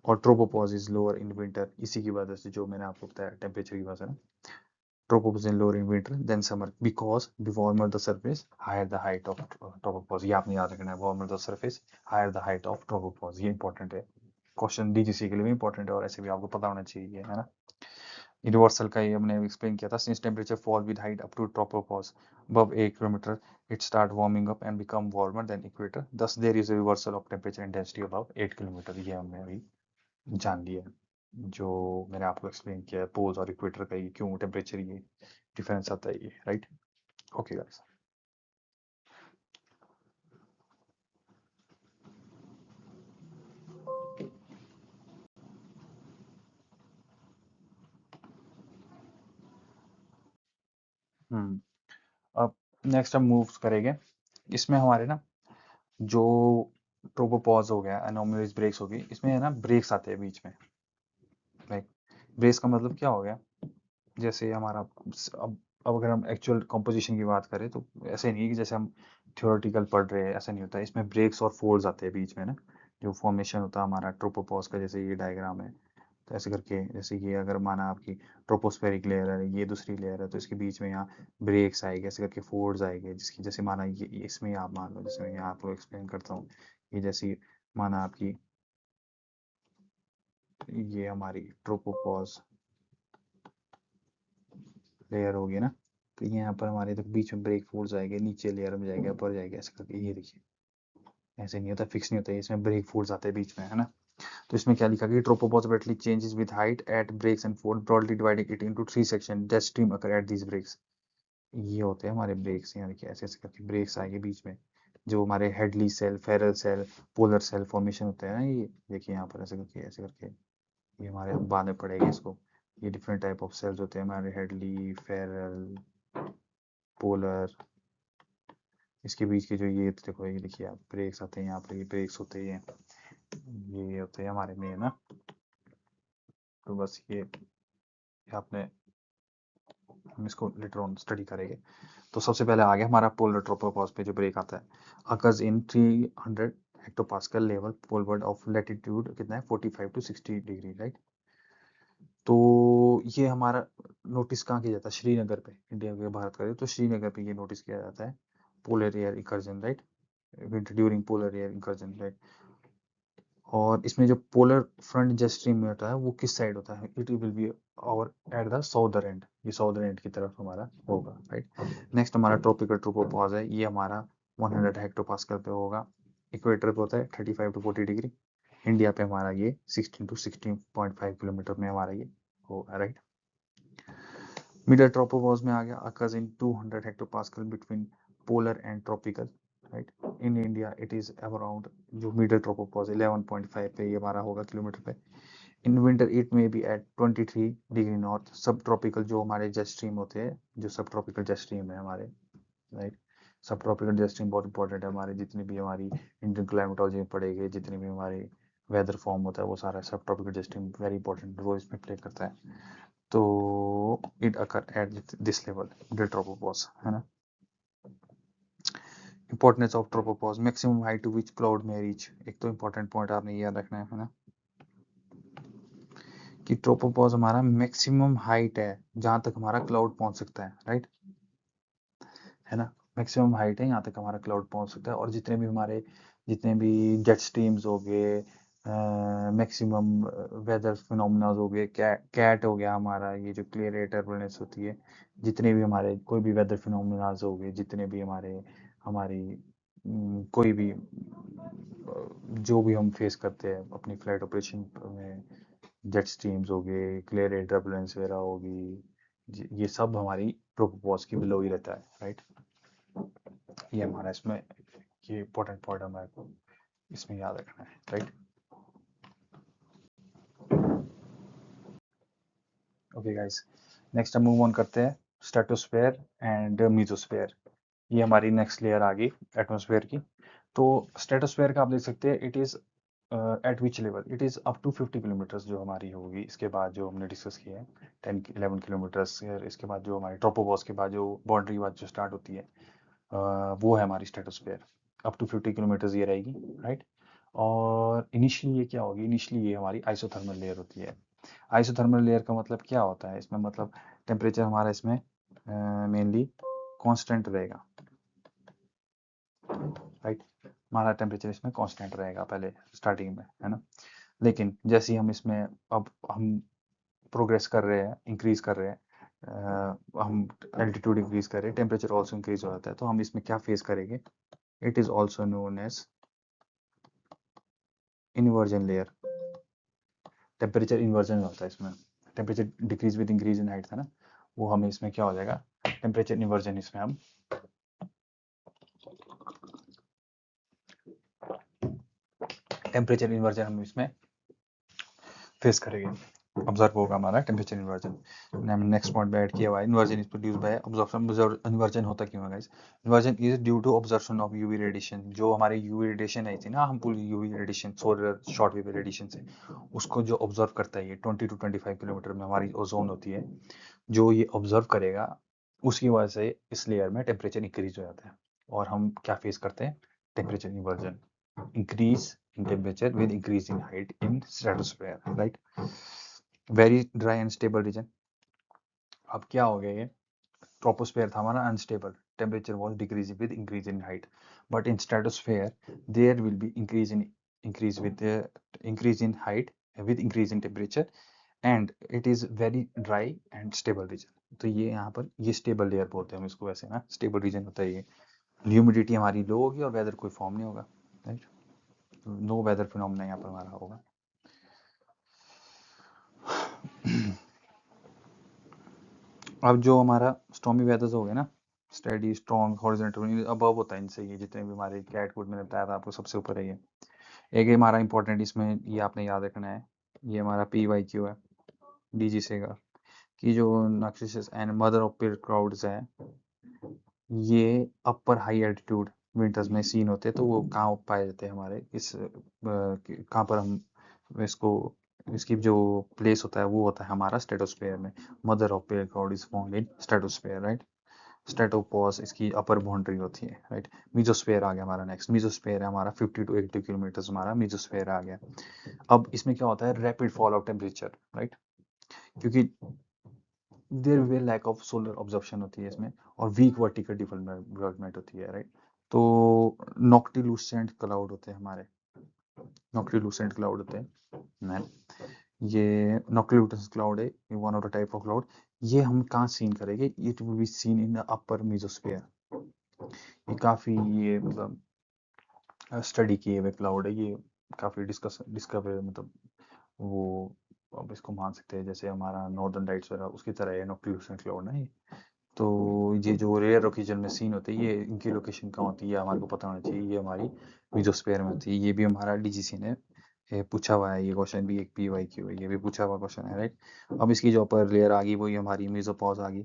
और tropopause is lower in winter, इसी की वजह से जो मैंने आपको बताया टेम्परेचर की वजह से ना, tropopause in lower in winter than summer, because the warmer the surface higher the height of tropopause. ये आपने याद रखना है, warmer the surface higher the height of tropopause, ये इंपॉर्टेंट है, क्वेश्चन DGC के लिए भी इंपॉर्टेंट है, और ऐसे भी आपको पता होना चाहिए, है ना। यूनिवर्सल का ये हमने एक्सप्लेन किया था, since temperature fall with height up to tropopause above 8 kilometre, it start warming up and become warmer than equator, thus there is a reversal of temperature and density above 8 kilometre. ये हमने अभी जान लिया, जो मैंने आपको एक्सप्लेन किया है पोल्स और इक्वेटर का ये क्यों टेम्परेचर ये डिफरेंस आता है ये, राइट। ओके गाइस, अब नेक्स्ट हम मूव करेंगे, इसमें हमारे ना जो ट्रोपोपॉज हो गया, एनोमलीज ब्रेक्स हो गई, इसमें है ना ब्रेक्स आते हैं बीच में। लाइक ब्रेक्स का मतलब क्या हो गया, जैसे हमारा अब अगर हम एक्चुअल कॉम्पोजिशन की बात करें तो ऐसे नहीं कि जैसे हम थ्योरेटिकल पढ़ रहे हैं, ऐसा नहीं होता है। इसमें ब्रेक्स और फोल्ड्स आते हैं बीच में ना, जो फॉर्मेशन होता है हमारा ट्रोपोपॉज का, जैसे ये डायग्राम है। तो ऐसे करके, जैसे ये अगर माना आपकी ट्रोपोस्फेरिक लेयर है, ये दूसरी लेयर है, तो इसके बीच में यहाँ ब्रेक्स आएंगे, ऐसे करके फोल्ड्स आएंगे, जिसकी जैसे माना ये इसमें आप मान लो, जैसे मैं यहाँ आपको एक्सप्लेन करता हूँ, ये जैसी माना आपकी ये हमारी ट्रोपोपॉज लेयर होगी ना, तो ये यहाँ पर हमारे तो बीच में ब्रेक फोल्ड्स आएंगे, नीचे लेयर में जाएगा, ऊपर जाएगा, ऐसे करके। ये देखिए ऐसे नहीं होता, फिक्स नहीं होता, इसमें ब्रेक फोल्ड्स आते हैं बीच में, है ना। तो इसमें क्या लिखा गया, tropopause abruptly changes with height at breaks and fold, broadly dividing it into three sections, jet stream occur at these breaks। ये होते हैं हमारे ब्रेक्स। यहाँ देखिए ऐसे ऐसे करके ब्रेक्स आएंगे बीच में, जो हमारे Hadley cell, Ferrel cell, polar cell formation होते हैं ना, ये देखिए यहाँ पर ऐसे करके ये हमारे बाद में पड़ेगा इसको। ये डिफरेंट टाइप ऑफ सेल्स होते हैं हमारे, हेडली, फेरल, पोलर। इसके बीच के जो ये देखो, ये देखिए आप ब्रेक्स आते हैं यहाँ पर, ये ब्रेक्स होते हैं, ये होते हैं हमारे में ना। तो बस ये आपने, हम इसको लेटर ऑन स्टडी करेंगे। तो सबसे पहले आ गया हमारा पोलर ट्रोपोपॉज पे जो ब्रेक आता है, occurs in 300 hectopascal level poleward of latitude कितना है 45 टू 60 डिग्री, राइट। तो ये हमारा नोटिस कहाँ किया जाता है, श्रीनगर पे, इंडिया के भारत का, तो श्रीनगर पे ये नोटिस किया जाता है, polar air incursion, right, winter during polar air incursion, right. और इसमें जो पोलर फ्रंट जेट स्ट्रीम में होता है वो किस साइड होता है, इट विल बी और एट द साउदर एंड, ये साउदर एंड की तरफ हमारा होगा, राइट। नेक्स्ट हमारा ट्रॉपिकल ट्रोपोपॉज है, ये हमारा 100 हेक्टोपास्कल पे होगा, इक्वेटर पे होता है 35 टू 40 डिग्री, इंडिया पे हमारा ये 16 टू 16.5 किलोमीटर में हमारा ये होगा, राइट। मिडल ट्रोपोपॉज में आ गया, occurs in 200 hectopascal between polar and tropical, right. In India it is around, जो मिडल ट्रोपोपॉज 11.5 पे ये हमारा होगा किलोमीटर पे। इन विंटर इट में बी एट 23 डिग्री नॉर्थ। सब ट्रॉपिकल जो हमारे जेट स्ट्रीम होते हैं, जो सब ट्रॉपिकल जेट स्ट्रीम है हमारे, राइट। सब ट्रॉपिकल जेट स्ट्रीम बहुत इंपॉर्टेंट है हमारे, जितनी भी हमारी इंडियन क्लाइमेटोलॉजी में पड़ेगी, जितने भी हमारे वेदर फॉर्म होता है, वो सारा सब tropical jet stream very important role इसमें प्ले करता है। तो it occur at this level, middle tropopause, है ना। Importance of tropopause, maximum height to which cloud में रीच, एक तो इंपॉर्टेंट पॉइंट आपने याद रखना है ना, कि ट्रोपोपॉज हमारा मैक्सिमम हाइट है जहां तक हमारा क्लाउड पहुंच सकता है, राइट, है ना। मैक्सिमम हाइट है यहाँ तक हमारा क्लाउड पहुंच सकता है, और जितने भी जेट स्ट्रीम्स हो गए, मैक्सिमम वेदर फिनोमेना हो गए, कैट हो गया हमारा, ये जो क्लियर एयर टर्बुलेंस होती है, जितने भी हमारे कोई भी वेदर फिनोमेना हो गए, जितने भी हमारी कोई भी जो भी हम फेस करते हैं अपनी फ्लाइट ऑपरेशन में, जेट स्ट्रीम्स हो गए, क्लियर एयर टर्बुलेंस वगैरह होगी, ये सब हमारी ट्रोपोपॉज की बिलो ही रहता है, राइट। ये हमारा इसमें ये इंपॉर्टेंट पॉइंट हमारे को इसमें याद रखना है, राइट। ओके गाइस, नेक्स्ट हम मूव ऑन करते हैं स्ट्रेटोस्फेयर एंड मीजोस्फेयर। ये हमारी नेक्स्ट लेयर आ गई एटमॉस्फेयर की। तो स्ट्रेटोस्फेयर का आप देख सकते हैं, it is at which level, it is up to 50 kilometres जो हमारी होगी। इसके बाद जो हमने डिस्कस किया है 10-11 किलोमीटर्स, इसके बाद जो हमारी ट्रोपोपॉज के बाद जो बाउंड्री बात जो स्टार्ट होती है, वो है हमारी स्ट्रेटोस्फेयर, अप टू 50 किलोमीटर्स ये रहेगी, राइट। और इनिशियली ये क्या होगी, इनिशियली ये हमारी आइसोथर्मल लेयर होती है। आइसोथर्मल लेयर का मतलब क्या होता है, इसमें मतलब टेम्परेचर हमारा इसमें मेनली कांस्टेंट रहेगा, राइट। हमारा टेम्परेचर इसमें कांस्टेंट रहेगा पहले स्टार्टिंग में, है ना। लेकिन जैसे ही हम इसमें अब हम प्रोग्रेस कर रहे हैं, इंक्रीज कर रहे हैं, हम एल्टीट्यूड इंक्रीज कर रहे हैं, टेम्परेचर ऑल्सो इंक्रीज हो जाता है, तो हम इसमें क्या फेस करेंगे, it is also known as inversion layer. Temperature inversion होता है इसमें, temperature decrease with increase in height था ना, वो हमें इसमें क्या हो जाएगा, टेम्परेचर इन्वर्जन इसमें हम टेम्परेचर इन्वर्जन हम इसमें फेस करेंगे। ऑब्जर्व होगा हमारा टेम्परेचर इन्वर्जन। हमने नेक्स्ट पॉइंट पे ऐड किया हुआ है, inversion is produce by absorption. Inversion होता क्यों है guys? Inversion is due to absorption of UV radiation. जो हमारे यूवी रेडिएशन आई थी ना, हम पूरी UV radiation solar short wave radiation से, उसको जो ऑब्जर्व करता है ये 20 to 25 किलोमीटर में हमारी ओजोन होती है, जो ये ऑब्जर्व करेगा, उसकी वजह से इस लेयर में टेम्परेचर इंक्रीज हो जाता है और हम क्या फेस करते हैं? Temperature inversion, increase in temperature with increase in height in stratosphere, right? Very dry and stable region. अब क्या हो गया? ये ट्रोपोस्फेयर था हमारा unstable, temperature was decreasing with increase in height, but in stratosphere there will be increase in height with increase in temperature, and it is very dry and stable region. तो ये यहाँ पर ये स्टेबल लेयर बोलते हैं हम इसको, वैसे ना स्टेबल रीजन होता है ये। ह्यूमिडिटी हमारी लो होगी और वेदर कोई फॉर्म नहीं होगा, राइट? नो वेदर फिनोमेना यहाँ पर हमारा होगा। अब जो हमारा स्टॉर्मी वेदर्स हो गए ना, स्टेडी स्ट्रॉन्ग हॉरिजॉन्टल अबव होता है इनसे, ये जितने भी हमारे कैटवुड मैंने बताया था आपको सबसे ऊपर है ये। एक है हमारा इंपॉर्टेंट, इसमें ये आपने याद रखना है, ये हमारा PYQ है, DG से का, कि जो Narcissus and mother of pair crowds है, ये अपर हाई एल्टीट्यूड विंटर्स में सीन होते हैं। तो वो कहाँ पाए जाते हैं हमारे इस कहाँ पर हम इसको, इसकी जो प्लेस होता है वो होता है हमारा स्ट्रेटोस्फेयर में। Mother of pair crowd is found in stratosphere, right? Stratopause इसकी अपर बाउंड्री होती है, राइट? मीजोस्फेयर आ गया हमारा नेक्स्ट। मीजोस्फेयर है हमारा 50 to 80 किलोमीटर, हमारा मीजोस्फेयर आ गया। अब इसमें क्या होता है? Rapid fall of temperature, right? क्योंकि there way lack of solar absorption होती है इसमें, और वीक वर्टिकल डेवलपमेंट होती है, राइट? तो नॉक्टिलूसेंट क्लाउड होते हैं हमारे, नॉक्टिलूसेंट क्लाउड होते हैं मैन, ये नॉक्टिलूसेंट क्लाउड है, ये one of the type of cloud. ये हम कहाँ सीन करेंगे? It will be seen in the upper mesosphere. ये काफी, ये मतलब स्टडी किए हुए क्लाउड है ये, काफी डिस्कवर मतलब वो, अब इसको मान सकते हैं जैसे हमारा नॉर्दर्न लाइट्स वगैरह उसकी तरह है नॉक्टिलूसेंट क्लाउड ना ये। तो ये जो रेयर ओकेजन में सीन होते हैं, ये इनकी लोकेशन कहाँ होती है हमारे को पता होना चाहिए। ये हमारी मीजोस्फेयर में होती है। ये भी हमारा DGC ने पूछा हुआ है, ये क्वेश्चन भी एक PYQ है, ये भी पूछा हुआ क्वेश्चन है, राइट? अब इसकी जो अपर लेयर आ गई वही हमारी मीजोपॉज आ गई।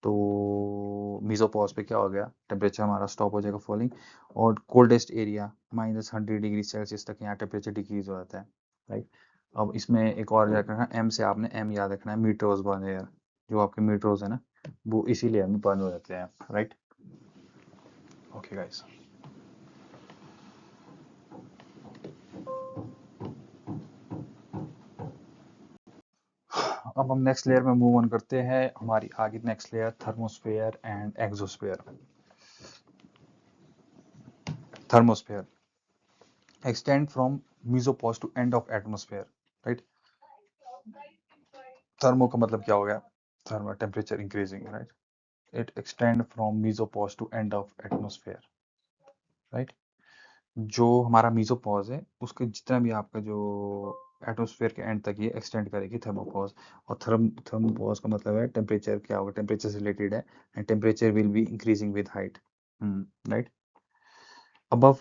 तो मीजोपॉज पे क्या हो गया? टेम्परेचर हमारा स्टॉप हो जाएगा फॉलिंग, और कोल्डेस्ट एरिया -100 डिग्री सेल्सियस तक यहाँ टेम्परेचर डिक्रीज हो जाता है, राइट? अब इसमें एक और याद रखना, M से आपने M याद रखना है, मीटरोज बर्न एयर। जो आपके मीटरोज है ना, वो इसी लेयर में बर्न हो जाते हैं, राइट? ओके गाइस, अब हम नेक्स्ट लेयर में मूव ऑन करते हैं। हमारी आगे next layer thermosphere and exosphere. Thermosphere extend from mesopause to end of atmosphere, right? Thermo का मतलब क्या हो गया? Thermo temperature increasing, right? It extend from mesopause to end of atmosphere, right? जो हमारा मीसोपॉज है उसके जितना भी आपका जो एटमोस्फेयर के एंड तक ये एक्सटेंड करेगी थर्मोपॉज। और थर्मोपॉज का मतलब है टेम्परेचर क्या होगा? टेम्परेचर से रिलेटेड है, and temperature will be increasing with height, right? Above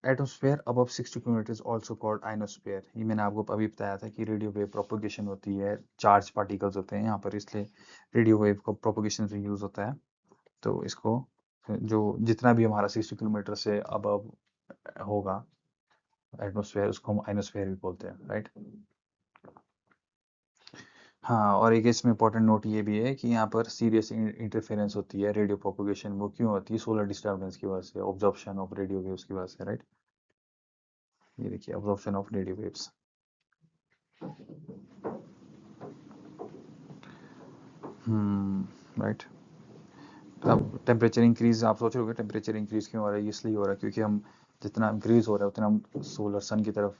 atmosphere above 60 kilometre also called ionosphere. ये मैंने आपको अभी बताया था कि रेडियो वेव प्रोपोगेशन होती है, चार्ज पार्टिकल्स होते हैं यहाँ पर, इसलिए रेडियो वेव का प्रोपोगेशन से यूज होता है। तो इसको जो जितना भी हमारा 60 किलोमीटर से अबव होगा एटमोस्फेयर, उसको हम आइनोस्फेयर भी बोलते हैं, राइट? हाँ, और एक इसमें इंपॉर्टेंट नोट ये भी है कि यहाँ पर सीरियस इंटरफेरेंस होती है रेडियो प्रोपोगेशन। वो क्यों होती है? सोलर डिस्टर्बेंस की वजह से, ऑब्जॉर्प्शन ऑफ रेडियो वेव्स की वजह से, राइट? ये देखिए absorption of radio waves. Right? अब टेम्परेचर इंक्रीज, आप सोच रहे हो टेम्परेचर इंक्रीज क्यों हो रहा है? इसलिए हो रहा है क्योंकि हम जितना इंक्रीज हो रहा है उतना हम सोलर सन की तरफ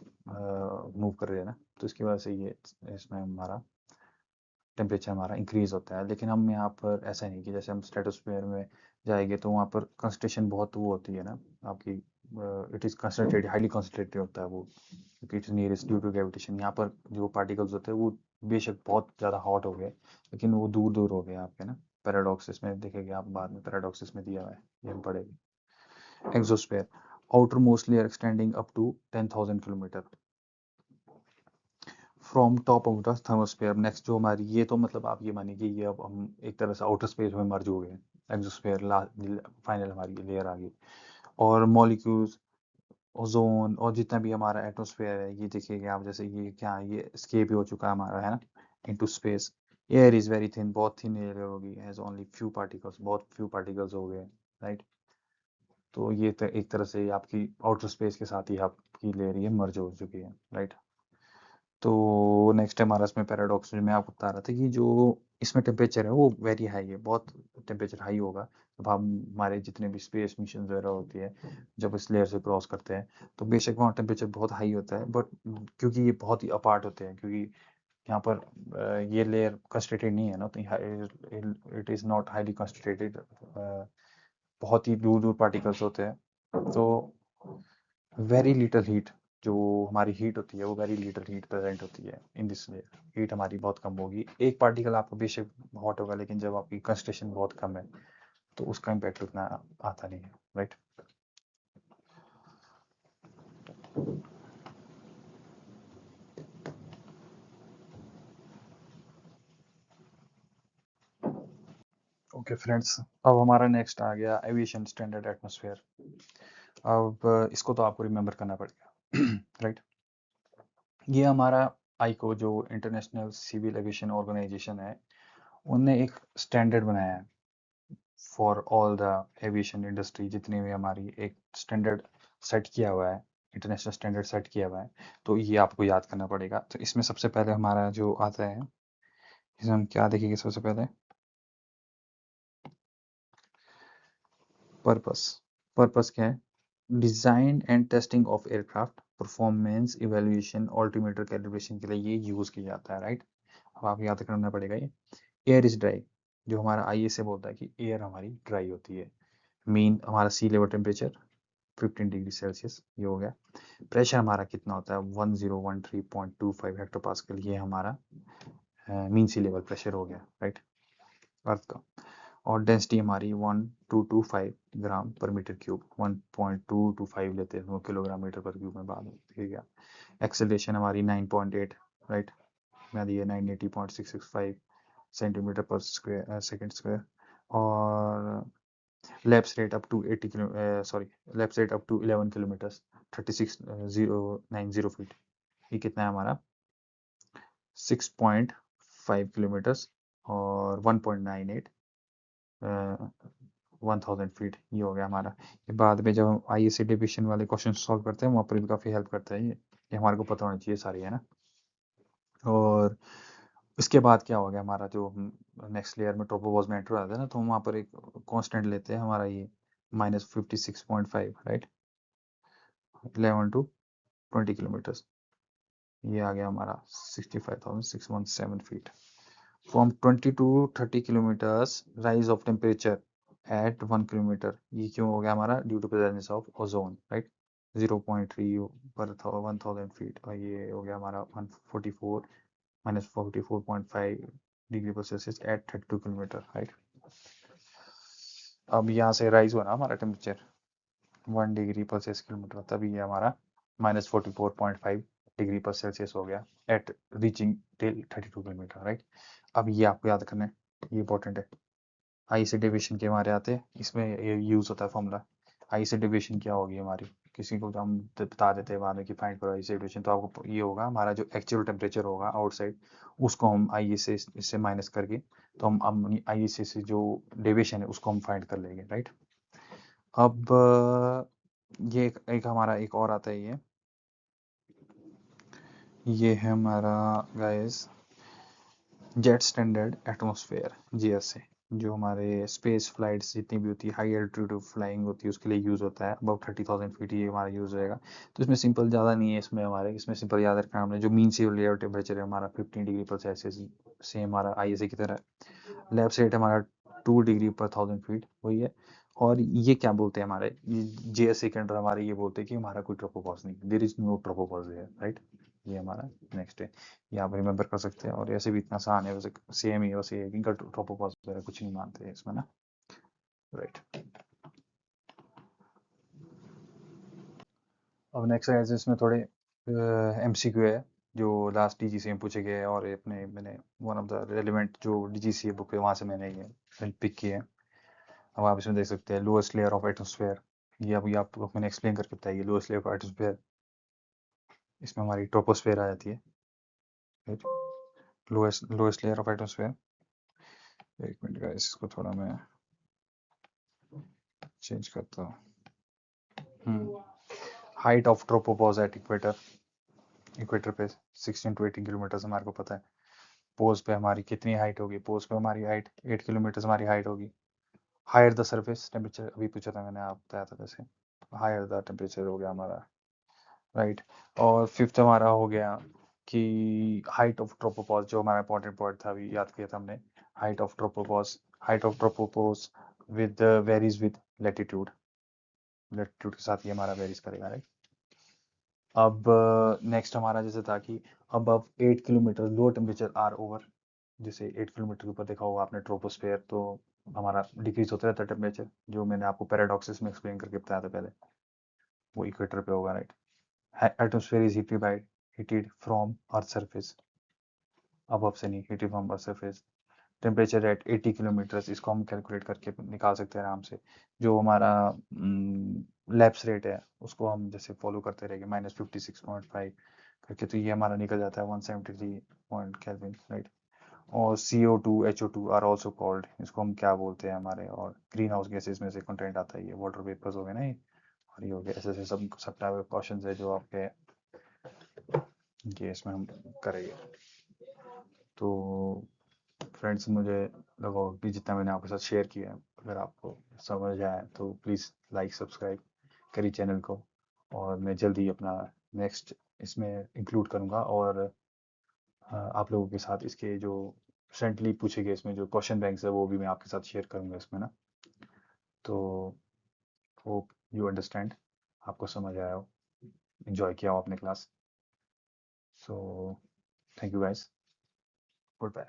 मूव कर रहे हैं ना, तो इसकी वजह से ये इसमें हमारा टेम्परेचर हमारा इंक्रीज होता है। लेकिन हम यहाँ पर ऐसा नहीं कि जैसे हम स्ट्रेटोस्फेयर में जाएंगे तो वहाँ पर कंसंट्रेशन बहुत वो होती है ना आपकी, it is concentrated, highly concentrated होता है वो, क्योंकि it's nearest due to gravitation. यहाँ पर जो पार्टिकल्स होते हैं वो बेशक बहुत ज़्यादा हॉट हो गए, लेकिन वो दूर दूर हो गए आपके ना। पैराडॉक्स इसमें देखेंगे आप बाद में, पैराडॉक्स इसमें दिया हुआ है, ये हम पढ़ेंगे। Exosphere outermost layer extending up to 10,000 kilometre from top of the thermosphere. Next जो हमारी, ये तो मतलब आप ये मानिए कि ये अब हम एक तरह से आउटर स्पेस में मर्ज हो गए, एक्सोस्फेयर फाइनल हमारी लेयर आ गई। और मॉलिक्यूल्स, ओजोन और जितना भी हमारा एटमोस्फेयर है, ये देखिएगा आप, जैसे ये क्या है, ये स्केप हो चुका है हमारा, है ना, into space. Air is very thin, बहुत थिन एयर होगी, हैज ओनली फ्यू पार्टिकल्स, बहुत फ्यू पार्टिकल्स हो गए, राइट। तो ये एक तरह से आपकी आउटर स्पेस के साथ ही आपकी लेयर ये मर्ज हो चुकी है, राइट। तो नेक्स्ट हमारा इसमें पैराडॉक्स में मैं आपको बता रहा था कि जो इसमें टेम्परेचर है वो वेरी हाई है, बहुत टेम्परेचर हाई होगा जब हम हमारे जितने भी स्पेस मिशन वगैरह होती है, जब इस लेयर से क्रॉस करते हैं, तो बेशक वहाँ टेम्परेचर बहुत हाई होता है, बट क्योंकि ये बहुत ही अपार्ट होते हैं, क्योंकि यहाँ पर ये लेयर कंसंट्रेटेड नहीं है ना, तो it is not highly concentrated, बहुत ही दूर दूर पार्टिकल्स होते हैं, तो वेरी लिटल हीट, जो हमारी हीट होती है वो वेरी लिटल हीट प्रेजेंट होती है इन दिस लेयर। हीट हमारी बहुत कम होगी, एक पार्टिकल आपका बेशक हॉट होगा, लेकिन जब आपकी कंसंट्रेशन बहुत कम है तो उसका इम्पैक्ट उतना आता नहीं है, राइट। ओके फ्रेंड्स, अब हमारा नेक्स्ट आ गया एविएशन स्टैंडर्ड एटमॉस्फेयर। अब इसको तो आपको रिमेम्बर करना पड़ेगा, राइट। ये हमारा आईको, जो इंटरनेशनल सिविल एविएशन ऑर्गेनाइजेशन है, उनने एक स्टैंडर्ड बनाया है for all the aviation industry, जितनी भी हमारी एक स्टैंडर्ड सेट किया हुआ है, इंटरनेशनल स्टैंडर्ड सेट किया हुआ है, तो ये आपको याद करना पड़ेगा। तो इसमें सबसे पहले हमारा जो आता है, इसमें हम क्या देखेंगे, सबसे पहले पर्पस। पर्पस क्या है? Design and testing of aircraft, performance evaluation, altimeter calibration के लिए ये यूज किया जाता है, राइट। अब आप याद करना पड़ेगा ये। एयर इज ड्राई, जो हमारा आई से बोलता है कि एयर हमारी ड्राई होती है। मीन हमारा सी लेवल टेम्परेचर 15 डिग्री सेल्सियस, ये हो गया। प्रेशर हमारा कितना होता है, 1013.25 हेक्टोपास्कल, ये हमारा मीन सी लेवल प्रेशर हो गया, राइट, अर्थ का। और डेंसिटी हमारी 1225 ग्राम पर मीटर क्यूब, 1.225 लेते हैं वो किलोग्राम मीटर पर क्यूब में, बाद ठीक है। एक्सेलरेशन हमारी 9.8, राइट, मैं दिए 980.665 सेंटीमीटर पर स्क्वायर सेकेंड स्क्वायर। और lapse rate up to 80 kilo sorry lapse rate up to 11 kilometres, 36,090 feet, ये कितना है हमारा 6.5 किलोमीटर्स और 1.98 1000 फीट, ये हो गया हमारा। ये बाद में जब हम आईएससी डिविजन वाले क्वेश्चन सॉल्व करते हैं वहाँ पर भी काफ़ी हेल्प करता है ये हमारे को पता होना चाहिए सारी, है ना। और इसके बाद क्या हो गया हमारा, जो नेक्स्ट लेयर में ट्रोपोपॉज में एंटर आता है ना, तो हम वहाँ पर एक कांस्टेंट लेते हैं हमारा, ये -56.5, राइट, 11 to 20 किलोमीटर्स, ये आ गया हमारा 65,617 feet. From 20 to 30 kilometres rise of temperature at 1 kilometre, ये क्यों हो गया हमारा, due to presence of ozone, right, 0.3 पर 1000 फीट, और ये हो गया हमारा 144 -44.5 डिग्री पर सेल्सियस एट 32 किलोमीटर, राइट। अब यहाँ से राइज हुआ ना हमारा टेम्परेचर 1 डिग्री पर सेल्सियस किलोमीटर, तभी ये हमारा -44.5 डिग्री पर सेल्सियस हो गया at reaching till 32 kilometre, right. अब ये आपको याद करना है, ये इंपॉर्टेंट है। आई से डेविएशन के हमारे आते हैं, इसमें ये यूज होता है फॉर्मूला। आई से डेविएशन क्या होगी हमारी, किसी को हम बता देते हैं बाद में कि फाइंड करो आई से डेविएशन, तो आपको ये होगा हमारा जो एक्चुअल टेम्परेचर होगा आउटसाइड, उसको हम आई से इससे माइनस करके, तो हम आई से जो डेविएशन है उसको हम फाइंड कर लेंगे, राइट। अब ये एक हमारा एक और आता है, ये है हमारा guys jet standard atmosphere, GSA, जो हमारे स्पेस फ्लाइट्स जितनी भी होती है, हाई एल्टीट्यूड फ्लाइंग होती है, उसके लिए यूज़ होता है। अबाउट 30,000 फीट ये हमारा यूज़ होएगा। तो इसमें सिंपल ज़्यादा नहीं है, इसमें सिंपल याद रखना हमने, जो मीन सी लेयर टेम्परेचर है हमारा 15 डिग्री पर सेल्सियस, सेम हमारा आईएसए की तरह। लैप्स रेट हमारा 2 डिग्री पर 1000 फीट वही है। और ये क्या बोलते हैं हमारे जीएसए के अंडर, हमारे ये बोलते हैं कि हमारा कोई ट्रोपोपॉज नहीं, देयर इज नो ट्रोपोपॉज है, राइट। ये हमारा नेक्स्ट है, ये आप रिमेंबर कर सकते हैं। और ऐसे भी इतना आसान है, वैसे सेम ही, वैसे इनका ट्रोपोपॉज वगैरह कुछ नहीं मानते हैं इसमें ना, राइट। अब नेक्स्ट है, इसमें थोड़े एमसीक्यू है, जो लास्ट डीजीसी में पूछे गए, और अपने मैंने वन ऑफ द रेलिवेंट जो डीजीसी बुक है वहाँ से मैंने ये पिक किए हैं। अब आप इसमें देख सकते हैं लोएस्ट लेयर ऑफ एटमोस्फेयर, ये अभी आपको मैंने एक्सप्लेन करके बताया। लोएस्ट लेयर ऑफ एटमोस्फेयर, इसमें हमारी ट्रोपोस्फेयर आ जाती है, right. Lowest layer of atmosphere, एक मिनट का इसको थोड़ा मैं चेंज करता हूँ। Height of tropopause eight equator, equator पे 16 to 18 किलोमीटर हमारे को पता है। पोज पे हमारी कितनी हाइट होगी? पोज पे हमारी हाइट 8 किलोमीटर हमारी हाइट होगी। हायर द सरफेस टेम्परेचर, अभी पूछा था मैंने, आप बताया था वैसे। हायर द टेम्परेचर हो गया हमारा, राइट। और फिफ्थ हमारा हो गया कि हाइट ऑफ ट्रोपोपॉज, जो हमारा इंपॉर्टेंट पॉइंट था, अभी याद किया था हमने। Height of tropopause, height of tropopause with varies with latitude, latitude के साथ ये हमारा वेरीज करेगा, राइट। अब नेक्स्ट हमारा जैसे था कि अब 8 kilometre low temperature are over, जैसे 8 किलोमीटर के ऊपर देखा होगा आपने ट्रोपोस्फेयर, तो हमारा डिक्रीज होता रहता है टेम्परेचर, जो मैंने आपको पैराडॉक्सिस में एक्सप्लेन करके बताया था पहले, वो इक्वेटर पे होगा, right. Atmosphere is heated from earth surface, अब से नहीं, heated from earth surface. Temperature at 80 kilometre, इसको हम कैलकुलेट करके निकाल सकते हैं आराम से। जो हमारा लैप्स रेट है उसको हम जैसे फॉलो करते रहेंगे, -56.5 करके, तो ये हमारा निकल जाता है 173 पॉइंट केल्विन, राइट। और CO2 HO2 are also called, इसको हम क्या बोलते हैं हमारे, और ग्रीन हाउस गैसेज में से कंटेंट आता है, ये वाटर वेपर्स हो गए ना ये, और ये हो गया। ऐसे ऐसे सब टाइप ऑफ क्वेश्चंस है जो आपके ये इसमें हम करेंगे। तो फ्रेंड्स, मुझे लगा कि जितना मैंने आपके साथ शेयर किया है, अगर आपको समझ आए तो प्लीज़ लाइक सब्सक्राइब करिए चैनल को, और मैं जल्दी अपना नेक्स्ट इसमें इंक्लूड करूँगा, और आप लोगों के साथ इसके जो रिसेंटली पूछे गए इसमें जो क्वेश्चन बैंक्स है वो भी मैं आपके साथ शेयर करूँगा इसमें ना। तो होप यू अंडरस्टैंड, आपको समझ आया हो, इन्जॉय किया हो आपने class. So thank you guys, good bye.